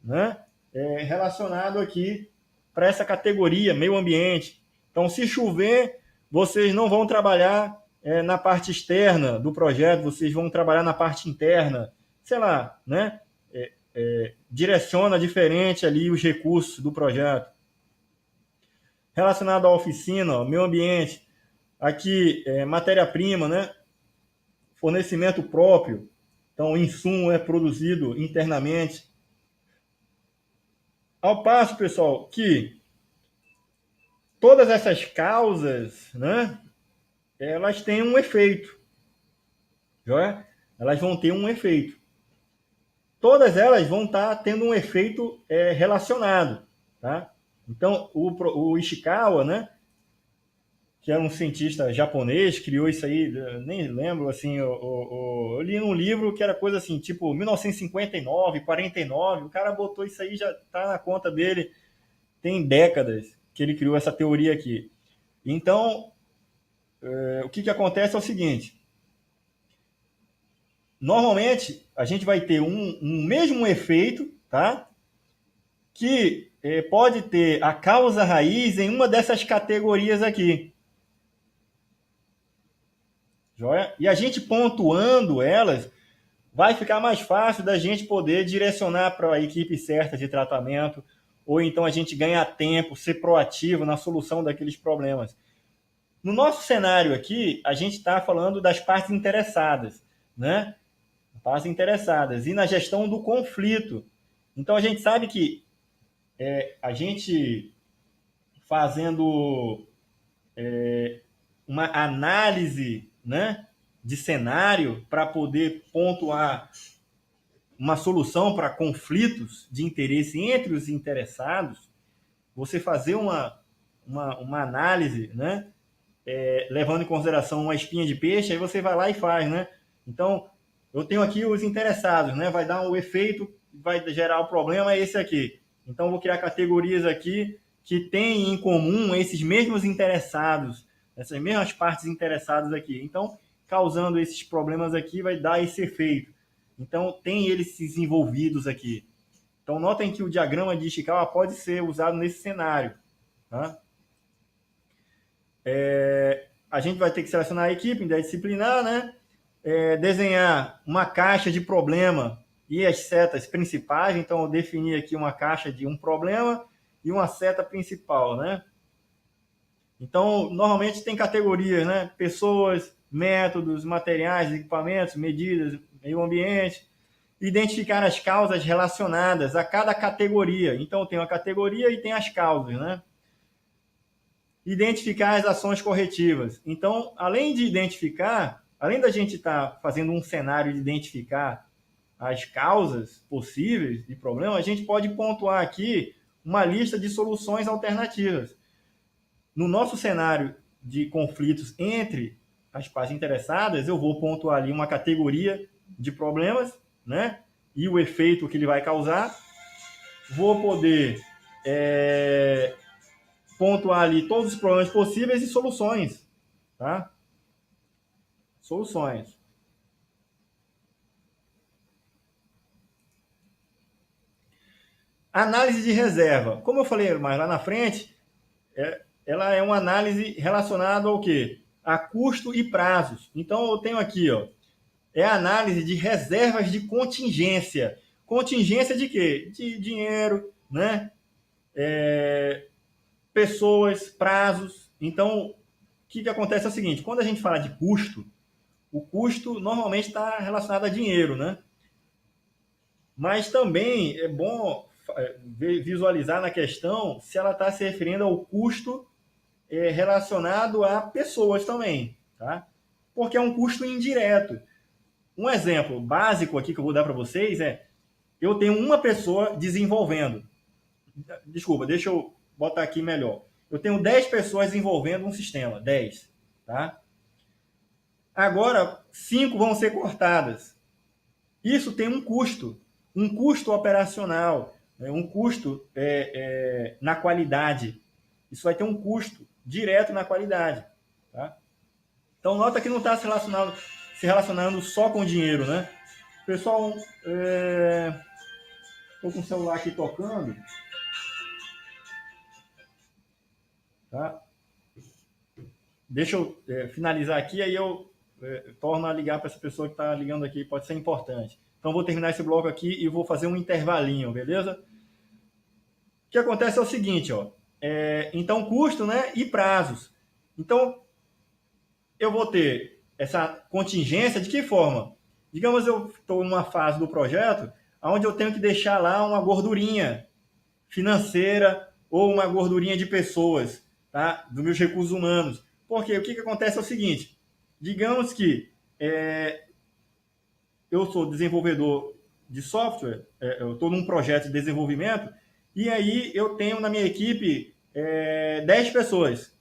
né, relacionado aqui para essa categoria, meio ambiente. Então, se chover, vocês não vão trabalhar na parte externa do projeto, vocês vão trabalhar na parte interna, sei lá, né? Direciona diferente ali os recursos do projeto. Relacionado à oficina, meio ambiente, aqui matéria-prima, né? Fornecimento próprio, então o insumo é produzido internamente. Ao passo, pessoal, que todas essas causas, né? Elas têm um efeito, joia? Elas vão ter um efeito. Todas elas vão estar tendo um efeito relacionado, tá? Então, o Ishikawa, né, que era um cientista japonês, criou isso aí, nem lembro, assim, eu li num livro que era coisa assim, tipo 1959, 49, o cara botou isso aí, já tá na conta dele, tem décadas que ele criou essa teoria aqui. Então, o que acontece é o seguinte, normalmente a gente vai ter um mesmo efeito, tá? Que pode ter a causa raiz em uma dessas categorias aqui. Joia? E a gente pontuando elas, vai ficar mais fácil da gente poder direcionar para a equipe certa de tratamento, ou então a gente ganhar tempo, ser proativo na solução daqueles problemas. No nosso cenário aqui, a gente está falando das partes interessadas, né? Partes interessadas. E na gestão do conflito. Então a gente sabe que a gente fazendo uma análise, né, de cenário para poder pontuar uma solução para conflitos de interesse entre os interessados, você fazer uma análise, né, levando em consideração uma espinha de peixe, aí você vai lá e faz, né? Então, eu tenho aqui os interessados, né? Vai dar um efeito, vai gerar o problema, é esse aqui. Então, vou criar categorias aqui que têm em comum esses mesmos interessados, essas mesmas partes interessadas aqui. Então, causando esses problemas aqui, vai dar esse efeito. Então, tem eles envolvidos aqui. Então, notem que o diagrama de Ishikawa pode ser usado nesse cenário. Tá? A gente vai ter que selecionar a equipe, interdisciplinar, né? Desenhar uma caixa de problema e as setas principais. Então, eu defini aqui uma caixa de um problema e uma seta principal, né? Então, normalmente tem categorias, né? Pessoas, métodos, materiais, equipamentos, medidas, meio ambiente. Identificar as causas relacionadas a cada categoria. Então, tem uma categoria e tem as causas, né? Identificar as ações corretivas. Então, além de identificar, além da gente estar fazendo um cenário de identificar as causas possíveis de problema, a gente pode pontuar aqui uma lista de soluções alternativas. No nosso cenário de conflitos entre as partes interessadas, eu vou pontuar ali uma categoria de problemas, né? E o efeito que ele vai causar. Vou poder pontuar ali todos os problemas possíveis e soluções, tá? Soluções. Análise de reserva. Como eu falei mais lá na frente, ela é uma análise relacionada ao quê? A custo e prazos. Então, eu tenho aqui, ó, a análise de reservas de contingência. Contingência de quê? De dinheiro, né? Pessoas, prazos. Então, o que acontece é o seguinte, quando a gente fala de custo, o custo normalmente está relacionado a dinheiro, né? Mas também é bom visualizar na questão se ela está se referindo ao custo relacionado a pessoas também, tá? Porque é um custo indireto. Um exemplo básico aqui que eu vou dar para vocês eu tenho uma pessoa desenvolvendo. Desculpa, deixa eu botar aqui melhor. Eu tenho 10 pessoas desenvolvendo um sistema, 10, tá? Agora, 5 vão ser cortadas. Isso tem um custo operacional, um custo na qualidade. Isso vai ter um custo direto na qualidade. Tá? Então, nota que não está se relacionando só com dinheiro, né? Pessoal, estou com o celular aqui tocando. Tá? deixa eu finalizar aqui, aí eu torno a ligar para essa pessoa que está ligando aqui, pode ser importante. Então, vou terminar esse bloco aqui e vou fazer um intervalinho, beleza? O que acontece é o seguinte, ó. Então, custo, né, e prazos. Então, eu vou ter essa contingência de que forma? Digamos, eu estou numa fase do projeto onde eu tenho que deixar lá uma gordurinha financeira ou uma gordurinha de pessoas, tá? Dos meus recursos humanos. Porque o que acontece é o seguinte, digamos que eu sou desenvolvedor de software, eu estou num projeto de desenvolvimento, e aí eu tenho na minha equipe 10 pessoas.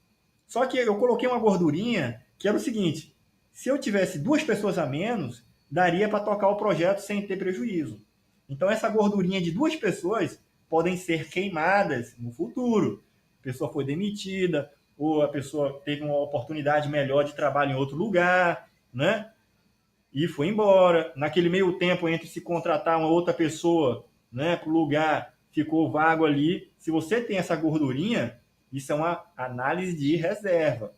Só que eu coloquei uma gordurinha que era o seguinte, se eu tivesse 2 pessoas a menos, daria para tocar o projeto sem ter prejuízo. Então essa gordurinha de 2 pessoas podem ser queimadas no futuro. A pessoa foi demitida, ou a pessoa teve uma oportunidade melhor de trabalho em outro lugar, né? E foi embora. Naquele meio tempo, entre se contratar uma outra pessoa, né, para o lugar, ficou vago ali. Se você tem essa gordurinha, isso é uma análise de reserva.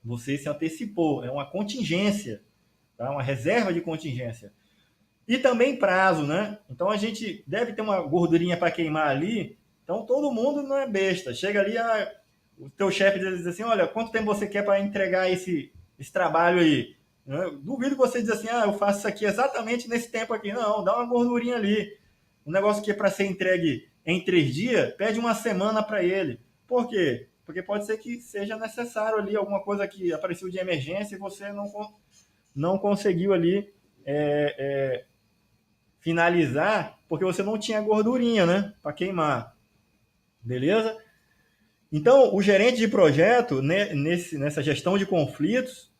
Você se antecipou, é uma contingência, tá? Uma reserva de contingência. E também prazo, né? Então a gente deve ter uma gordurinha para queimar ali. Então todo mundo não é besta. Chega ali, o teu chefe diz assim: olha, quanto tempo você quer para entregar esse trabalho aí? Eu duvido que você diz assim: eu faço isso aqui exatamente nesse tempo aqui. Não, dá uma gordurinha ali. Um negócio que é para ser entregue em 3 dias, pede uma semana para ele. Por quê? Porque pode ser que seja necessário ali alguma coisa que apareceu de emergência e você não conseguiu ali finalizar porque você não tinha gordurinha, né, para queimar. Beleza? Então, o gerente de projeto, né, nessa gestão de conflitos,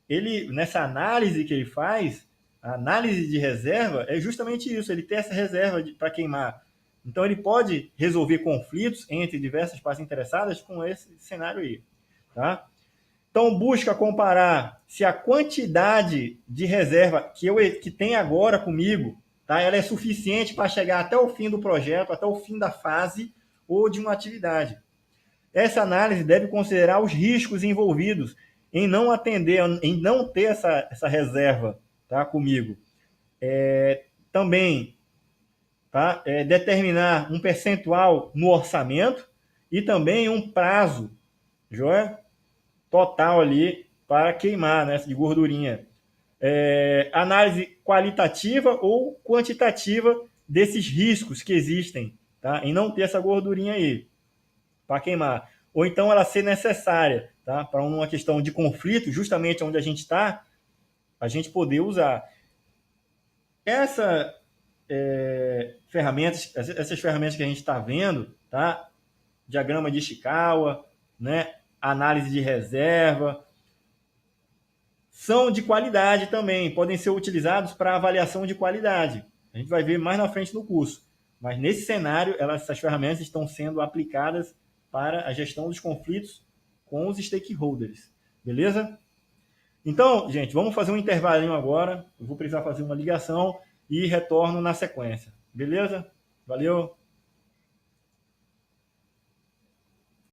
ele, nessa análise que ele faz, a análise de reserva, é justamente isso, ele tem essa reserva para queimar. Então, ele pode resolver conflitos entre diversas partes interessadas com esse cenário aí. Tá? Então, busca comparar se a quantidade de reserva que tem agora comigo, tá, ela é suficiente para chegar até o fim do projeto, até o fim da fase ou de uma atividade. Essa análise deve considerar os riscos envolvidos em não atender, em não ter essa reserva, tá, comigo. Também, tá, determinar um percentual no orçamento e também um prazo, joia? Total ali para queimar, né, de gordurinha. Análise qualitativa ou quantitativa desses riscos que existem, tá, em não ter essa gordurinha aí para queimar. Ou então ela ser necessária, tá, para uma questão de conflito, justamente onde a gente está, a gente poder usar. Essa essas ferramentas que a gente está vendo, tá, diagrama de Ishikawa, né, análise de reserva, são de qualidade também, podem ser utilizados para avaliação de qualidade. A gente vai ver mais na frente no curso. Mas nesse cenário, essas ferramentas estão sendo aplicadas para a gestão dos conflitos com os stakeholders. Beleza? Então, gente, vamos fazer um intervalinho agora. Eu vou precisar fazer uma ligação e retorno na sequência. Beleza? Valeu!